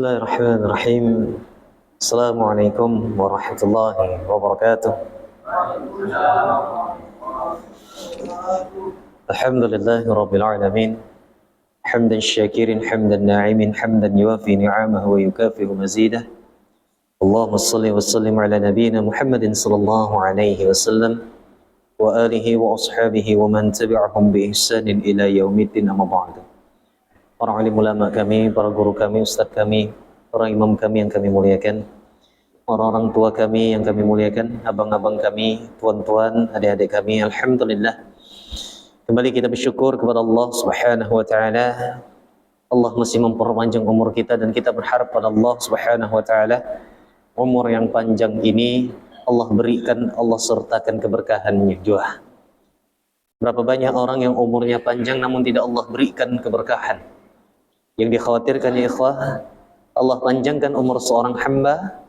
Bismillahirrahmanirrahim. Assalamualaikum warahmatullahi wabarakatuh. Alhamdulillahi rabbil alamin. Hamdan syakirin, hamdan na'imin, hamdan yuafi ni'amahu wa yukafi'u mazidah. Allahumma salli wa sallim ala nabiyyina Muhammadin sallallahu alaihi wasallam wa alihi wa ashabihi wa man tabi'ahum bi ihsanin ila yaumiddin, amma ba'du. Para alim ulama kami, para guru kami, ustadz kami, para imam kami yang kami muliakan, orang-orang tua kami yang kami muliakan, abang-abang kami, tuan-tuan, adik-adik kami, alhamdulillah. Kembali kita bersyukur kepada Allah Subhanahu wa taala. Allah masih memperpanjang umur kita dan kita berharap pada Allah Subhanahu wa taala umur yang panjang ini Allah berikan, Allah sertakan keberkahannya juga. Berapa banyak orang yang umurnya panjang namun tidak Allah berikan keberkahan. Yang dikhawatirkan ya ikhwah, Allah panjangkan umur seorang hamba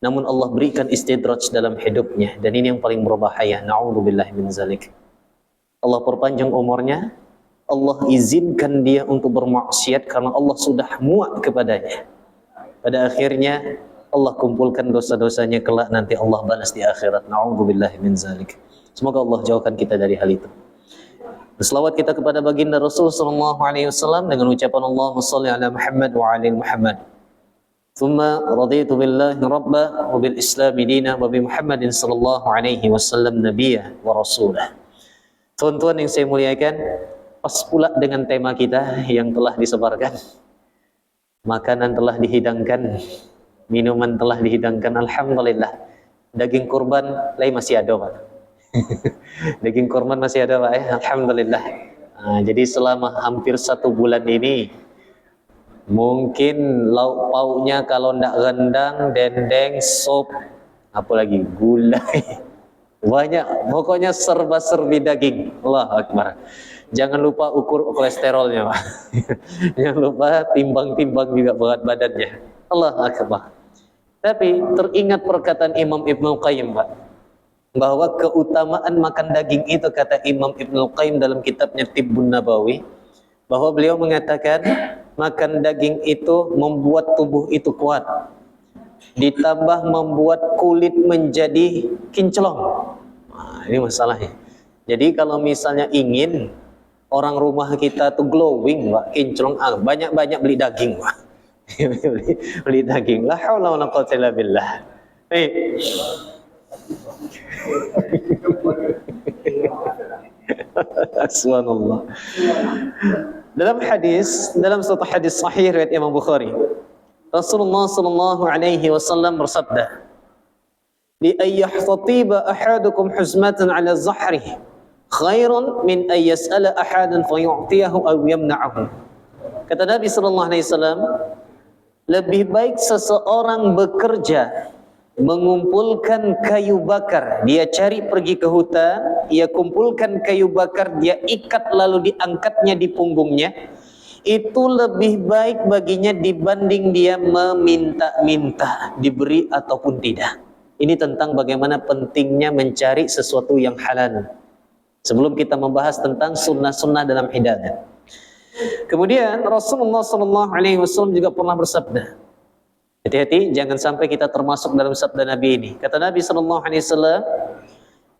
namun Allah berikan istidraj dalam hidupnya, dan ini yang paling berbahaya. Na'udzubillah min zalik. Allah perpanjang umurnya, Allah izinkan dia untuk bermaksiat karena Allah sudah muak kepadanya. Pada akhirnya Allah kumpulkan dosa-dosanya, kelak nanti Allah balas di akhirat. Na'udzubillah min zalik. Semoga Allah jauhkan kita dari hal itu. Berselawat kita kepada baginda Rasul sallallahu alaihi wasallam dengan ucapan Allahumma shalli ala Muhammad wa ala Muhammad. Thumma raditu billahi rabba wa bil islami dina wa bi Muhammadin sallallahu alaihi wasallam nabiyya wa rasulah. Tuan-tuan yang saya muliakan, pas pula dengan tema kita yang telah disebarkan. Makanan telah dihidangkan, minuman telah dihidangkan, alhamdulillah. Daging kurban lain masih ada, Pak. Daging kurban masih ada, Pak, ya? Alhamdulillah. Jadi selama hampir 1 bulan ini mungkin lauk pauknya kalau ndak rendang, dendeng, sop, apalagi gulai, banyak, pokoknya serba-serbi daging. Allahu Akbar. Jangan lupa ukur kolesterolnya, Pak. Jangan lupa timbang-timbang juga berat badannya. Allahu Akbar. Tapi teringat perkataan Imam Ibnu Qayyim, Pak, bahwa keutamaan makan daging itu, kata Imam Ibnu Qayyim dalam kitabnya Tibbun Nabawi, bahwa beliau mengatakan makan daging itu membuat tubuh itu kuat, ditambah membuat kulit menjadi kinclong. Ini masalahnya. Jadi kalau misalnya ingin orang rumah kita tuh glowing, Pak, kinclong, banyak-banyak beli daging, Pak. beli daging. La haula wala quwwata illa billah. Subhanallah. Dalam satu hadis sahih riwayat Imam Bukhari, Rasulullah sallallahu alaihi wasallam bersabda, "Li ayyahfatiba ahadukum huzmatan 'ala zahrihi khairun min ay yas'ala ahadan fayu'tiyahu aw yamna'ahu." Kata Nabi sallallahu alaihi wasallam, lebih baik seseorang bekerja mengumpulkan kayu bakar, dia cari pergi ke hutan, ia kumpulkan kayu bakar, dia ikat lalu diangkatnya di punggungnya, itu lebih baik baginya dibanding dia meminta-minta diberi ataupun tidak. Ini tentang bagaimana pentingnya mencari sesuatu yang halal. Sebelum kita membahas tentang sunnah-sunnah dalam hidangan. Kemudian Rasulullah SAW juga pernah bersabda, hati-hati jangan sampai kita termasuk dalam sabda Nabi ini. Kata Nabi SAW,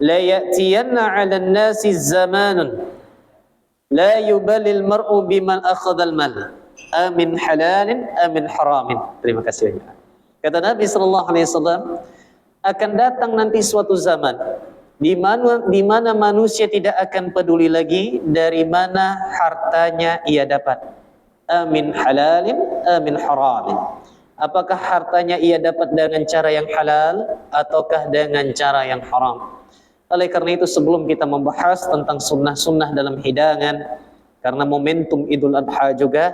la ya'tiyanna 'alan nasi zamanun la yubalil mar'u biman akhadhal mal amin halalin amin haramin. Terima kasih. Kata Nabi SAW, akan datang nanti suatu zaman di mana manusia tidak akan peduli lagi dari mana hartanya ia dapat. Amin halalin amin haramin. Apakah hartanya ia dapat dengan cara yang halal ataukah dengan cara yang haram? Oleh karena itu, sebelum kita membahas tentang sunnah-sunnah dalam hidangan, karena momentum Idul Adha juga,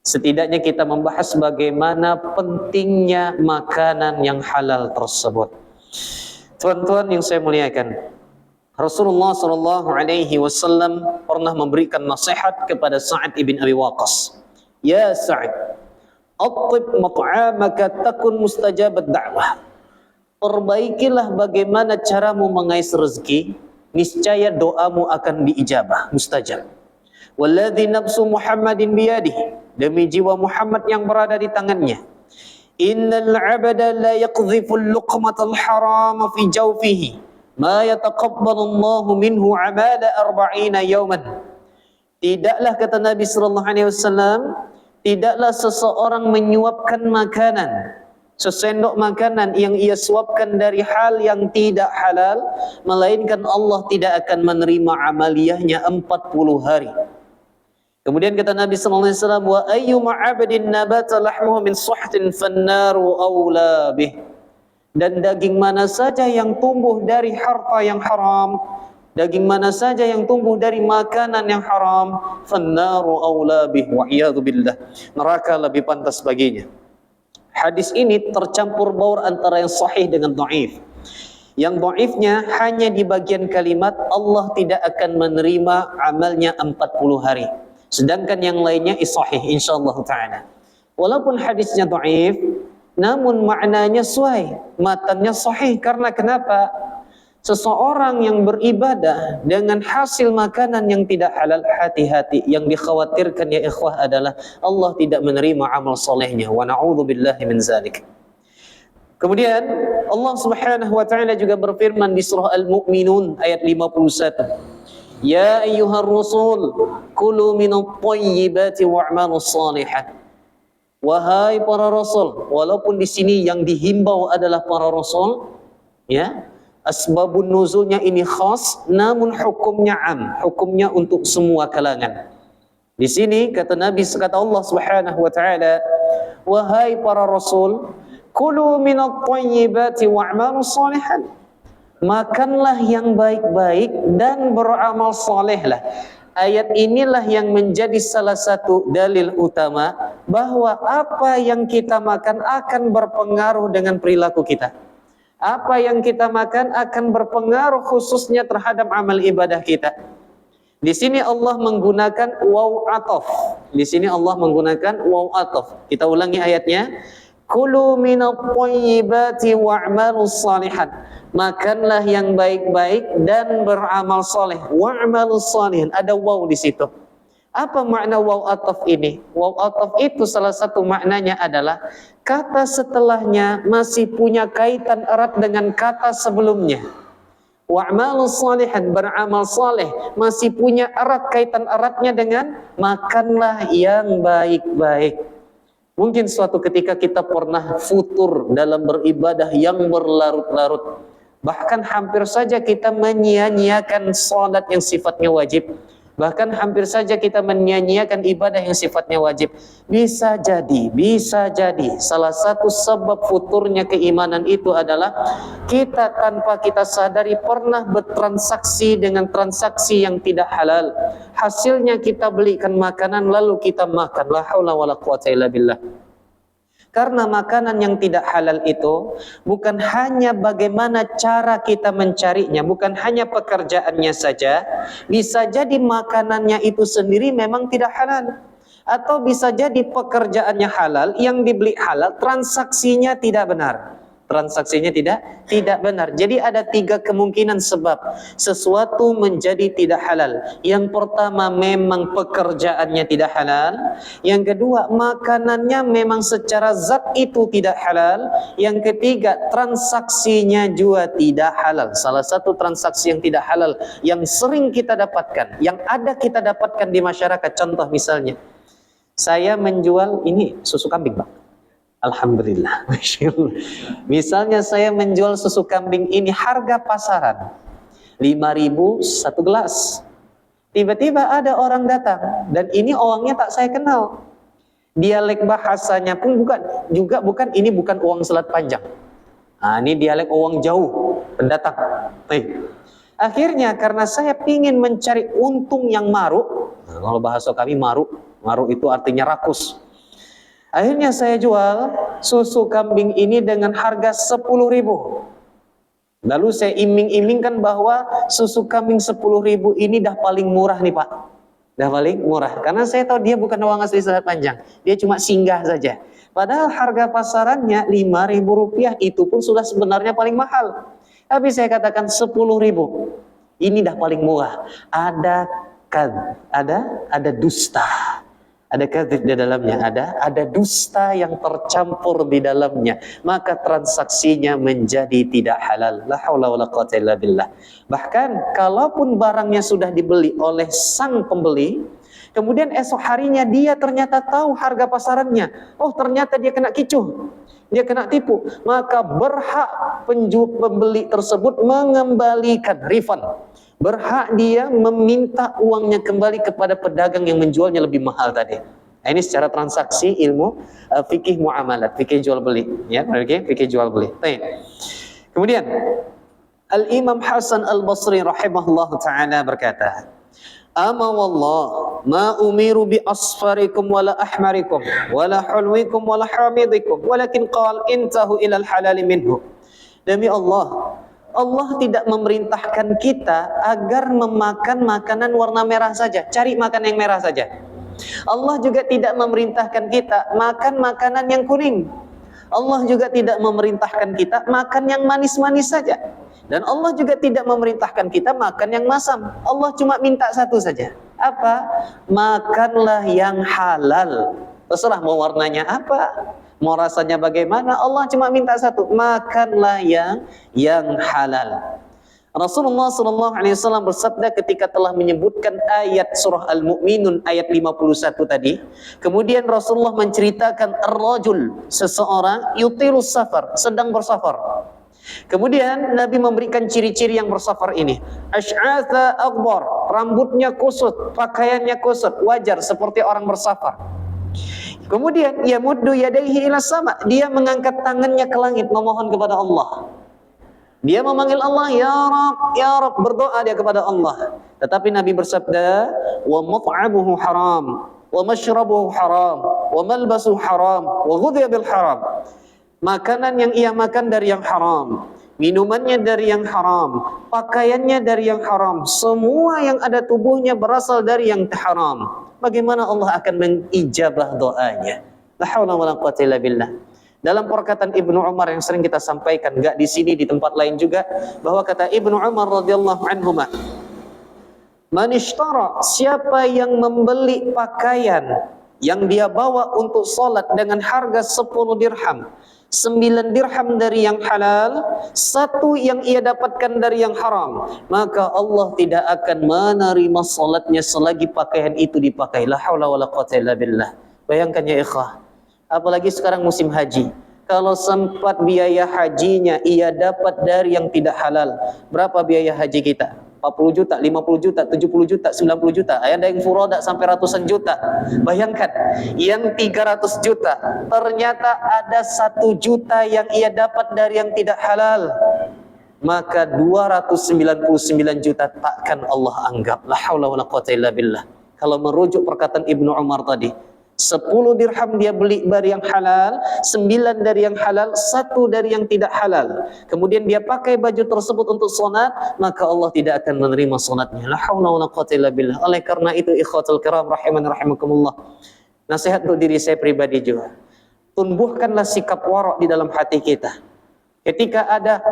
setidaknya kita membahas bagaimana pentingnya makanan yang halal tersebut. Tuan-tuan yang saya muliakan, Rasulullah SAW pernah memberikan nasihat kepada Sa'ad ibn Abi Waqqas. Ya Sa'ad, attib mat'amaka takun mustajabat da'wah. Perbaikilah bagaimana caramu mengais rezeki, niscaya doamu akan diijabah, mustajab. Walladzi nafsu Muhammadin biyadihi, demi jiwa Muhammad yang berada di tangannya. Innal 'abda la yaqdhifu al-luqmatal harama fi jawfihi ma yataqabbalu Allahu minhu 'amala 40 yawman. Tidaklah, kata Nabi sallallahu alaihi wasallam, tidaklah seseorang menyuapkan makanan, sesendok makanan yang ia suapkan dari hal yang tidak halal, melainkan Allah tidak akan menerima amaliyahnya 40 hari. Kemudian kata Nabi sallallahu alaihi wasallam, wa ayyuma 'abdin nabata lahmuhu min suhtin fannaru aula bih. Dan daging mana saja yang tumbuh dari harta yang haram, daging mana saja yang tumbuh dari makanan yang haram, fannaru aula bih, wa iyadzu billah, neraka lebih pantas baginya. Hadis ini tercampur baur antara yang sahih dengan dhaif. Yang dhaifnya hanya di bagian kalimat Allah tidak akan menerima amalnya 40 hari. Sedangkan yang lainnya sahih insyaallah taala. Walaupun hadisnya dhaif, namun maknanya sesuai, matannya sahih. Karena kenapa? Seseorang yang beribadah dengan hasil makanan yang tidak halal, hati-hati. Yang dikhawatirkan ya ikhwah adalah Allah tidak menerima amal solehnya. Wa na'udzubillahi min zalik. Kemudian Allah Subhanahu wa taala juga berfirman di surah Al-Mu'minun ayat 51. Ya ayyuhar rasul kulu minat thayyibati wa'malu shalihan. Wahai para rasul, walaupun di sini yang dihimbau adalah para rasul, ya, asbabun nuzulnya ini khas, namun hukumnya am, hukumnya untuk semua kalangan. Di sini kata Nabi, kata Allah Subhanahu wa taala, wahai para rasul, kulu minat thayyibati wa'malu shalihan. Makanlah yang baik-baik dan beramal solehlah. Ayat inilah yang menjadi salah satu dalil utama bahwa apa yang kita makan akan berpengaruh dengan perilaku kita. Apa yang kita makan akan berpengaruh khususnya terhadap amal ibadah kita. Di sini Allah menggunakan waw ataf. Di sini Allah menggunakan waw ataf. Kita ulangi ayatnya. Kulu minat thayyibati wa'malu shalihan. Makanlah yang baik-baik dan beramal soleh. Wa'malu shalihan. Ada waw di situ. Apa makna waw ataf ini? Waw ataf itu salah satu maknanya adalah kata setelahnya masih punya kaitan erat dengan kata sebelumnya. Wa'malu shalihan, beramal soleh, masih punya erat kaitan eratnya dengan makanlah yang baik-baik. Mungkin suatu ketika kita pernah futur dalam beribadah yang berlarut-larut. Bahkan hampir saja kita menyia-nyiakan salat yang sifatnya wajib. Bahkan hampir saja kita menyia-nyiakan ibadah yang sifatnya wajib. Bisa jadi salah satu sebab futurnya keimanan itu adalah kita tanpa kita sadari pernah bertransaksi dengan transaksi yang tidak halal. Hasilnya kita belikan makanan lalu kita makan. La haula wala quwata illa billah. Karena makanan yang tidak halal itu bukan hanya bagaimana cara kita mencarinya, bukan hanya pekerjaannya saja. Bisa jadi makanannya itu sendiri memang tidak halal. Atau bisa jadi pekerjaannya halal, yang dibeli halal, transaksinya tidak benar. Transaksinya tidak benar. Jadi ada 3 kemungkinan sebab sesuatu menjadi tidak halal. Yang pertama memang pekerjaannya tidak halal. Yang kedua makanannya memang secara zat itu tidak halal. Yang ketiga transaksinya juga tidak halal. Salah satu transaksi yang tidak halal yang sering kita dapatkan, yang ada kita dapatkan di masyarakat, contoh misalnya saya menjual ini susu kambing, Pak. Alhamdulillah. Misalnya saya menjual susu kambing ini harga pasaran 5.000 satu gelas. Tiba-tiba ada orang datang dan ini orangnya tak saya kenal. Dialek bahasanya pun bukan ini bukan uang selat panjang. Nah, ini dialek uang jauh pendatang. Akhirnya karena saya ingin mencari untung yang maru, nah, kalau bahasa kami maru itu artinya rakus. Akhirnya saya jual susu kambing ini dengan harga 10.000. Lalu saya iming-imingkan bahwa susu kambing 10.000 ini dah paling murah nih Pak. Dah paling murah. Karena saya tahu dia bukan uang asli selat panjang. Dia cuma singgah saja. Padahal harga pasarannya 5.000 rupiah, itu pun sudah sebenarnya paling mahal. Tapi saya katakan 10.000. Ini dah paling murah. Ada ada dusta. Ada kadzib di dalamnya, ada dusta yang tercampur di dalamnya, maka transaksinya menjadi tidak halal. La haula wala quwwata illa billah. Bahkan kalaupun barangnya sudah dibeli oleh sang pembeli, kemudian esok harinya dia ternyata tahu harga pasarannya, oh ternyata dia kena kicuh, dia kena tipu, maka berhak pembeli tersebut mengembalikan, refund. Berhak dia meminta uangnya kembali kepada pedagang yang menjualnya lebih mahal tadi. Nah, ini secara transaksi ilmu fikih muamalat, fikih jual beli, ya, fikih jual beli. Baik. Kemudian Al-Imam Hasan Al-Basri rahimahullah taala berkata, "Ama wallah ma umiru bi asfarikum wala ahmarikum wala hulwikum wala hamidikum walakin qala intahu ila al-halal minhu." Demi Allah, Allah tidak memerintahkan kita agar memakan makanan warna merah saja, cari makan yang merah saja. Allah juga tidak memerintahkan kita makan makanan yang kuning. Allah juga tidak memerintahkan kita makan yang manis-manis saja. Dan Allah juga tidak memerintahkan kita makan yang masam. Allah cuma minta satu saja. Apa? Makanlah yang halal. Terserah mau warnanya apa, mau rasanya bagaimana, Allah cuma minta satu, makanlah yang halal. Rasulullah SAW bersabda ketika telah menyebutkan ayat surah Al-Mu'minun ayat 51 tadi. Kemudian Rasulullah menceritakan ar-rajul, seseorang yutirus safar, sedang bersafar. Kemudian Nabi memberikan ciri-ciri yang bersafar ini. Asy'atha aghbar, rambutnya kusut, pakaiannya kusut, wajar seperti orang bersafar. Kemudian yamuddu yadayhi ila sama, dia mengangkat tangannya ke langit memohon kepada Allah. Dia memanggil Allah, ya Rabb, berdoa dia kepada Allah. Tetapi Nabi bersabda, wa mat'amuhu haram, wa mashrabuhu haram, wa malbasuhu haram, wa ghudhiya bil haram. Makanan yang ia makan dari yang haram, minumannya dari yang haram, pakaiannya dari yang haram, semua yang ada tubuhnya berasal dari yang haram. Bagaimana Allah akan mengijabah doanya? La haula wala quwwata illa billah. Dalam perkataan Ibnu Umar yang sering kita sampaikan, enggak di sini, di tempat lain juga, bahwa kata Ibnu Umar radhiyallahu anhuma, man ishtara, siapa yang membeli pakaian yang dia bawa untuk salat dengan harga 10 dirham, 9 dirham dari yang halal, 1 yang ia dapatkan dari yang haram, maka Allah tidak akan menerima salatnya selagi pakaian itu dipakai. La haula wala quwwata illa billah. Bayangkan ya ikhwah, apalagi sekarang musim haji. Kalau sempat biaya hajinya ia dapat dari yang tidak halal, berapa biaya haji kita? 40 juta, 50 juta, 70 juta, 90 juta. Ada yang furoda sampai ratusan juta. Bayangkan, yang 300 juta, ternyata ada 1 juta yang ia dapat dari yang tidak halal. Maka 299 juta takkan Allah anggap. La haula wala quwwata illa billah. Kalau merujuk perkataan Ibnu Umar tadi, 10 dirham dia beli dari yang halal, 9 dari yang halal, 1 dari yang tidak halal. Kemudian dia pakai baju tersebut untuk salat, maka Allah tidak akan menerima salatnya. La haula wala quwwata illa billah. Oleh karena itu ikhwatul kiram rahimani rahimakumullah, nasihat untuk diri saya pribadi juga, tumbuhkanlah sikap wara' di dalam hati kita. Ketika ada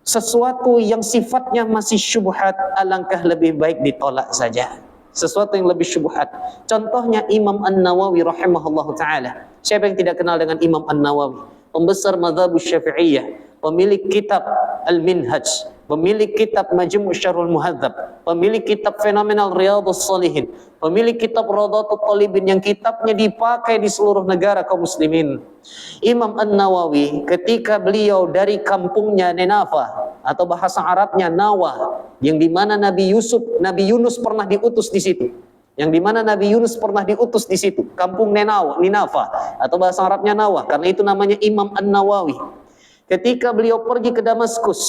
sesuatu yang sifatnya masih syubhat, alangkah lebih baik ditolak saja. Sesuatu yang lebih syubhat. Contohnya Imam An-Nawawi rahimahullahu ta'ala. Siapa yang tidak kenal dengan Imam An-Nawawi? Pembesar mazhab Syafi'iyah, pemilik kitab Al-Minhaj, pemilik kitab Majmu' Syarhul Muhadzab, pemilik kitab Fenomenal Riyadhus Shalihin, pemilik kitab Rawdatul Talibin yang kitabnya dipakai di seluruh negara kaum muslimin. Imam An-Nawawi ketika beliau dari kampungnya Nenafa, atau bahasa Arabnya Nawa, yang dimana Nabi Yunus pernah diutus di situ. Yang dimana Nabi Yunus pernah diutus di situ, kampung Ninawa, atau bahasa Arabnya Nawa, karena itu namanya Imam An-Nawawi. Ketika beliau pergi ke Damaskus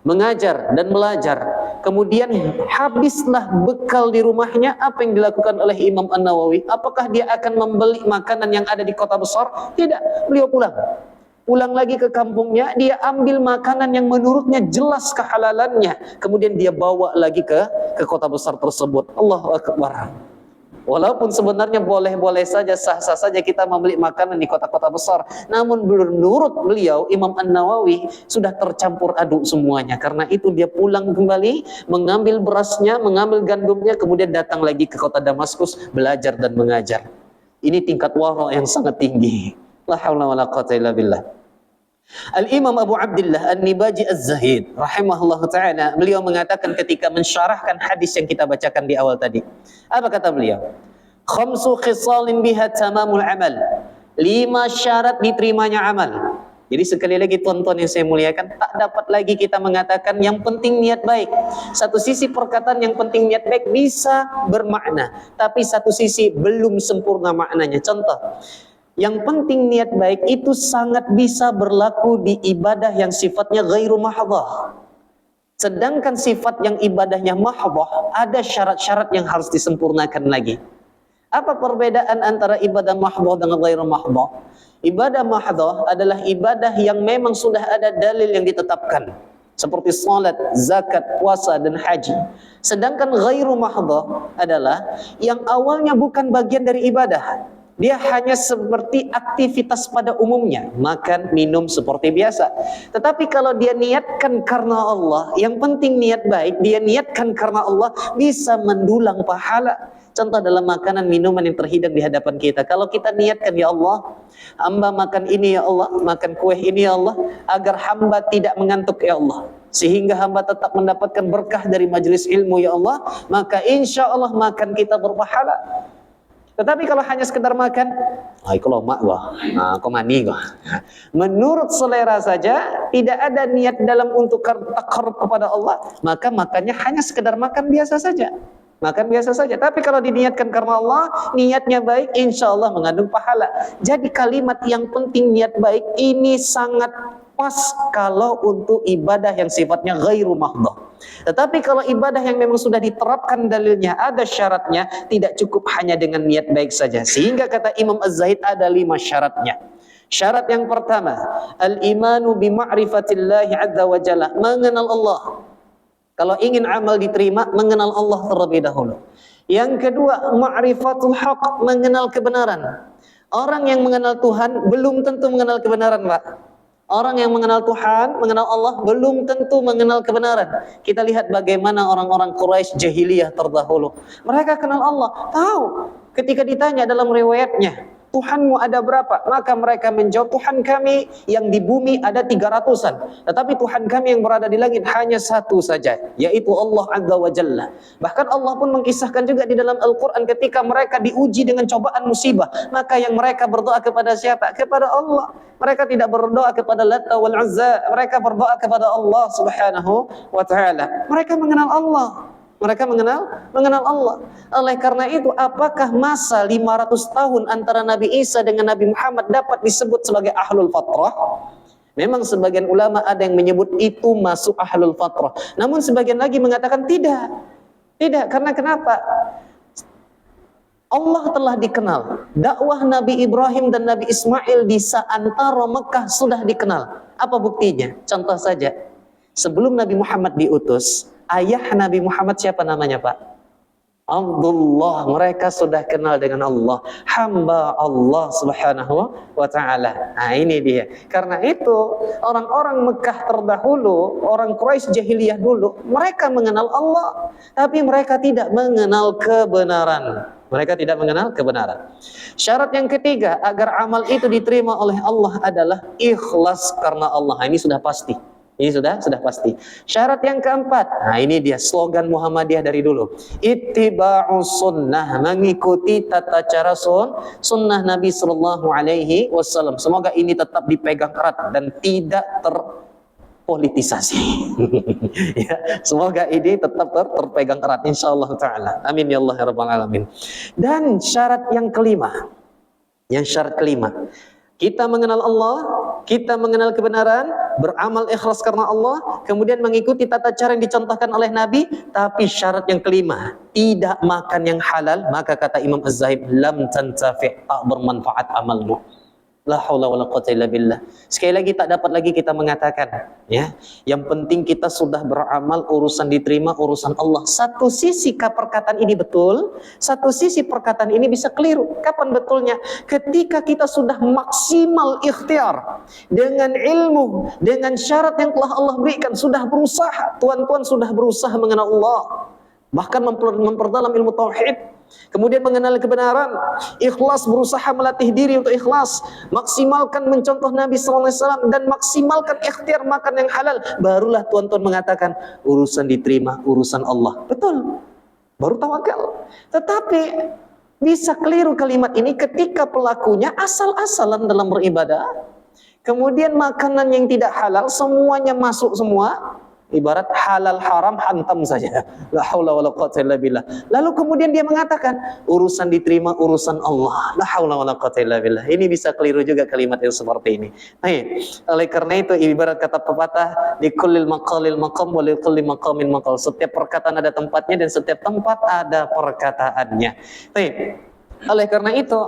mengajar dan belajar, kemudian habislah bekal di rumahnya, apa yang dilakukan oleh Imam An-Nawawi? Apakah dia akan membeli makanan yang ada di kota besar? Tidak, beliau pulang lagi ke kampungnya, dia ambil makanan yang menurutnya jelas kehalalannya, kemudian dia bawa lagi ke kota besar tersebut. Allahu Akbar. Walaupun sebenarnya boleh-boleh saja, sah-sah saja kita membeli makanan di kota-kota besar, namun menurut beliau Imam An-Nawawi sudah tercampur aduk semuanya. Karena itu dia pulang kembali, mengambil berasnya, mengambil gandumnya, kemudian datang lagi ke kota Damaskus belajar dan mengajar. Ini tingkat wara yang sangat tinggi. La haula wala quwwata illa billah. Al-Imam Abu Abdullah An-Nibaji Az-Zahid rahimahullah ta'ala, beliau mengatakan ketika mensyarahkan hadis yang kita bacakan di awal tadi, apa kata beliau? Khamsu khisalin biha tamamul amal. 5 syarat diterimanya amal. Jadi sekali lagi tuan-tuan yang saya muliakan, tak dapat lagi kita mengatakan yang penting niat baik. Satu sisi perkataan yang penting niat baik bisa bermakna, tapi satu sisi belum sempurna maknanya. Contoh, yang penting niat baik itu sangat bisa berlaku di ibadah yang sifatnya ghairu mahdhah. Sedangkan sifat yang ibadahnya mahdhah ada syarat-syarat yang harus disempurnakan lagi. Apa perbedaan antara ibadah mahdhah dengan ghairu mahdhah? Ibadah mahdhah adalah ibadah yang memang sudah ada dalil yang ditetapkan, seperti salat, zakat, puasa dan haji. Sedangkan ghairu mahdhah adalah yang awalnya bukan bagian dari ibadah. Dia hanya seperti aktivitas pada umumnya, makan, minum seperti biasa. Tetapi kalau dia niatkan karena Allah, yang penting niat baik, dia niatkan karena Allah, bisa mendulang pahala. Contoh dalam makanan, minuman yang terhidang di hadapan kita. Kalau kita niatkan, ya Allah, hamba makan ini ya Allah, makan kue ini ya Allah, agar hamba tidak mengantuk ya Allah, sehingga hamba tetap mendapatkan berkah dari majelis ilmu ya Allah, maka insya Allah makan kita berpahala. Tetapi kalau hanya sekedar makan, kalau mak gua, kau mani gua. Menurut selera saja, tidak ada niat dalam untuk takarrub kepada Allah, maka makannya hanya sekedar makan biasa saja. Makan biasa saja. Tapi kalau diniatkan karena Allah, niatnya baik, insya Allah mengandung pahala. Jadi kalimat yang penting niat baik ini sangat pas kalau untuk ibadah yang sifatnya ghairu mahdhah. Tetapi kalau ibadah yang memang sudah diterapkan dalilnya, ada syaratnya, tidak cukup hanya dengan niat baik saja. Sehingga kata Imam Az-Zahid ada 5 syaratnya. Syarat yang pertama, al-imanu bima'rifatillahi azza wa jalla, mengenal Allah. Kalau ingin amal diterima, mengenal Allah terlebih dahulu. Yang kedua, ma'rifatul haq, mengenal kebenaran. Orang yang mengenal Tuhan belum tentu mengenal kebenaran, Pak. Orang yang mengenal Tuhan, mengenal Allah, belum tentu mengenal kebenaran. Kita lihat bagaimana orang-orang Quraisy jahiliyah terdahulu. Mereka kenal Allah, tahu. Ketika ditanya dalam riwayatnya, Tuhanmu ada berapa? Maka mereka menjawab, Tuhan kami yang di bumi ada 300-an. Tetapi Tuhan kami yang berada di langit hanya 1 saja, yaitu Allah Azza wa Jalla. Bahkan Allah pun mengisahkan juga di dalam Al-Quran ketika mereka diuji dengan cobaan musibah. Maka yang mereka berdoa kepada siapa? Kepada Allah. Mereka tidak berdoa kepada Lata wal Uzza. Mereka berdoa kepada Allah Subhanahu wa ta'ala. Mereka mengenal Allah. Mereka mengenal Allah. Oleh karena itu, apakah masa 500 tahun antara Nabi Isa dengan Nabi Muhammad dapat disebut sebagai ahlul fatrah? Memang sebagian ulama ada yang menyebut itu masuk ahlul fatrah. Namun sebagian lagi mengatakan tidak. Tidak, karena kenapa? Allah telah dikenal. Dakwah Nabi Ibrahim dan Nabi Ismail di seantara Mekah sudah dikenal. Apa buktinya? Contoh saja. Sebelum Nabi Muhammad diutus, ayah Nabi Muhammad siapa namanya, Pak? Abdullah. Mereka sudah kenal dengan Allah, hamba Allah Subhanahu wa ta'ala. Nah, ini dia. Karena itu orang-orang Mekah terdahulu, orang Quraisy jahiliyah dulu, mereka mengenal Allah, tapi mereka tidak mengenal kebenaran. Mereka tidak mengenal kebenaran. Syarat yang ketiga agar amal itu diterima oleh Allah adalah ikhlas karena Allah. Ini sudah pasti. Ini sudah pasti. Syarat yang keempat, nah ini dia slogan Muhammadiyah dari dulu. Ittiba'us sunnah, mengikuti tata cara sunnah Nabi sallallahu alaihi wasallam. Semoga ini tetap dipegang erat dan tidak terpolitisasi. Ya, semoga ini tetap terpegang erat insyaallah taala. Amin ya Allah ya rabbal alamin. Dan syarat yang kelima. Kita mengenal Allah, kita mengenal kebenaran, beramal ikhlas karena Allah, kemudian mengikuti tata cara yang dicontohkan oleh Nabi. Tapi syarat yang kelima, tidak makan yang halal. Maka kata Imam Az-Zahid, lam tantafi', tak bermanfaat amalmu. La haula wala quwwata illa billah. Sekali lagi tak dapat lagi kita mengatakan, ya. Yang penting kita sudah beramal, urusan diterima, urusan Allah. Satu sisi perkataan ini betul, satu sisi perkataan ini bisa keliru. Kapan betulnya? Ketika kita sudah maksimal ikhtiar dengan ilmu, dengan syarat yang telah Allah berikan, sudah berusaha, tuan-tuan sudah berusaha mengenal Allah, bahkan memperdalam ilmu tauhid, kemudian mengenal kebenaran, ikhlas, berusaha melatih diri untuk ikhlas, maksimalkan mencontoh Nabi SAW, dan maksimalkan ikhtiar makan yang halal, barulah tuan-tuan mengatakan urusan diterima, urusan Allah. Betul, baru tawakal. Tetapi bisa keliru kalimat ini ketika pelakunya asal-asalan dalam beribadah, kemudian makanan yang tidak halal semuanya masuk semua, ibarat halal haram hantam saja. La haula wala quwwata illa billah. Lalu kemudian dia mengatakan urusan diterima, urusan Allah. La haula wala quwwata illa billah. Ini bisa keliru juga kalimat yang seperti ini. Baik. Oleh karena itu ibarat kata pepatah, di kullil maqalil maqam wa li kulli maqamin maqal. Setiap perkataan ada tempatnya dan setiap tempat ada perkataannya. Baik. Oleh karena itu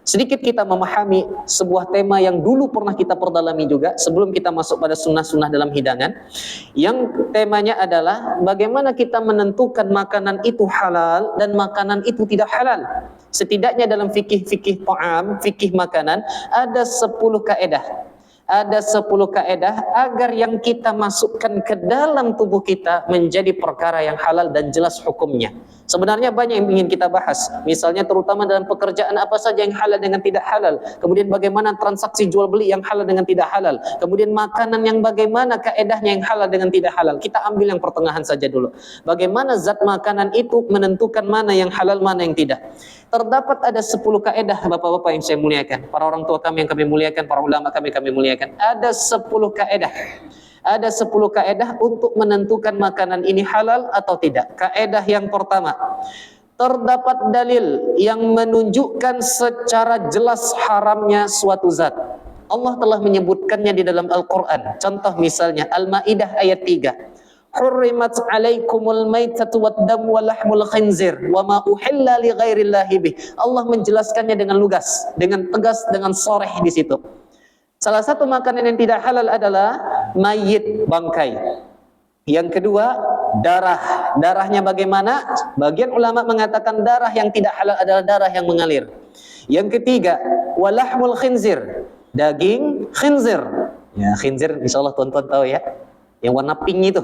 sedikit kita memahami sebuah tema yang dulu pernah kita perdalami juga sebelum kita masuk pada sunnah-sunnah dalam hidangan, yang temanya adalah bagaimana kita menentukan makanan itu halal dan makanan itu tidak halal. Setidaknya dalam fikih-fikih ta'am, fikih makanan, ada 10 kaedah. Ada 10 kaedah agar yang kita masukkan ke dalam tubuh kita menjadi perkara yang halal dan jelas hukumnya. Sebenarnya banyak yang ingin kita bahas. Misalnya terutama dalam pekerjaan apa saja yang halal dengan tidak halal. Kemudian bagaimana transaksi jual beli yang halal dengan tidak halal. Kemudian makanan yang bagaimana kaedahnya yang halal dengan tidak halal. Kita ambil yang pertengahan saja dulu. Bagaimana zat makanan itu menentukan mana yang halal, mana yang tidak. Terdapat ada 10 kaedah bapak-bapak yang saya muliakan, para orang tua kami yang kami muliakan, para ulama kami muliakan. Ada 10 kaedah. Ada 10 kaedah untuk menentukan makanan ini halal atau tidak. Kaedah yang pertama, terdapat dalil yang menunjukkan secara jelas haramnya suatu zat. Allah telah menyebutkannya di dalam Al-Quran. Contoh misalnya Al-Ma'idah ayat 3. Hurrimat alaikumul maitatu waddam wa lahmul khinzir wa ma uhilla li ghairillahi bih. Allah menjelaskannya dengan lugas, dengan tegas, dengan soreh di situ. Salah satu makanan yang tidak halal adalah mayit, bangkai. Yang kedua, darah. Darahnya bagaimana? Bagian ulama mengatakan darah yang tidak halal adalah darah yang mengalir. Yang ketiga, walahmul khinzir. Daging khinzir. Ya, khinzir insyaallah tuan-tuan tahu ya. Yang warna pink itu.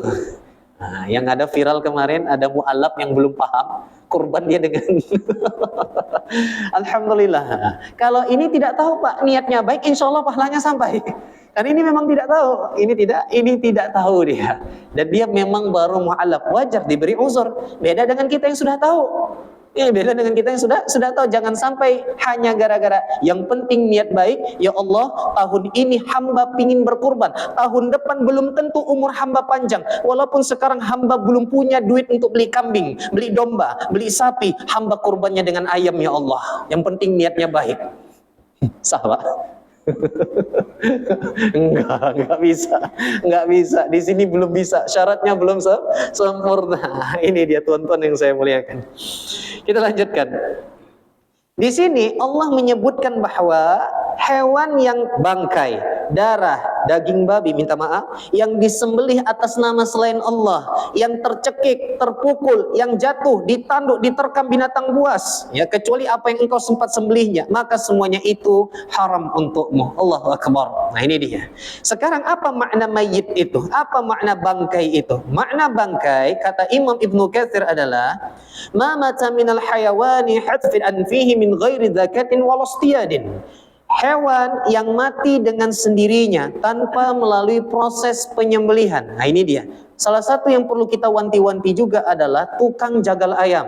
Nah, yang ada viral kemarin, ada mu'alaf yang belum paham, kurban dia dengan Alhamdulillah. Kalau ini tidak tahu Pak, niatnya baik, insya Allah pahalanya sampai. Karena ini memang tidak tahu, ini tidak tahu dia. Dan dia memang baru mu'alaf, wajar diberi uzur. Beda dengan kita yang sudah tahu. Ya, beda dengan kita yang sudah tahu. Jangan sampai hanya gara-gara yang penting niat baik. Ya Allah, tahun ini hamba pingin berkurban, tahun depan belum tentu umur hamba panjang. Walaupun sekarang hamba belum punya duit untuk beli kambing, beli domba, beli sapi, hamba kurbannya dengan ayam ya Allah. Yang penting niatnya baik. Sah Pak? Enggak bisa. Di sini belum bisa, syaratnya belum sempurna. Ini dia tuan-tuan yang saya muliakan. Kita lanjutkan. Di sini Allah menyebutkan bahwa hewan yang bangkai, darah, daging babi, minta maaf, yang disembelih atas nama selain Allah, yang tercekik, terpukul, yang jatuh, ditanduk, diterkam binatang buas, ya kecuali apa yang engkau sempat sembelihnya, maka semuanya itu haram untukmu. Allahu Akbar. Nah ini dia. Sekarang apa makna mayit itu? Apa makna bangkai itu? Makna bangkai kata Imam Ibnu Katsir adalah ma mata minal hayawani hatfin anfihi min ghairi zakatin walastiyadin. Hewan yang mati dengan sendirinya tanpa melalui proses penyembelihan. Nah ini dia. Salah satu yang perlu kita wanti-wanti juga adalah tukang jagal ayam.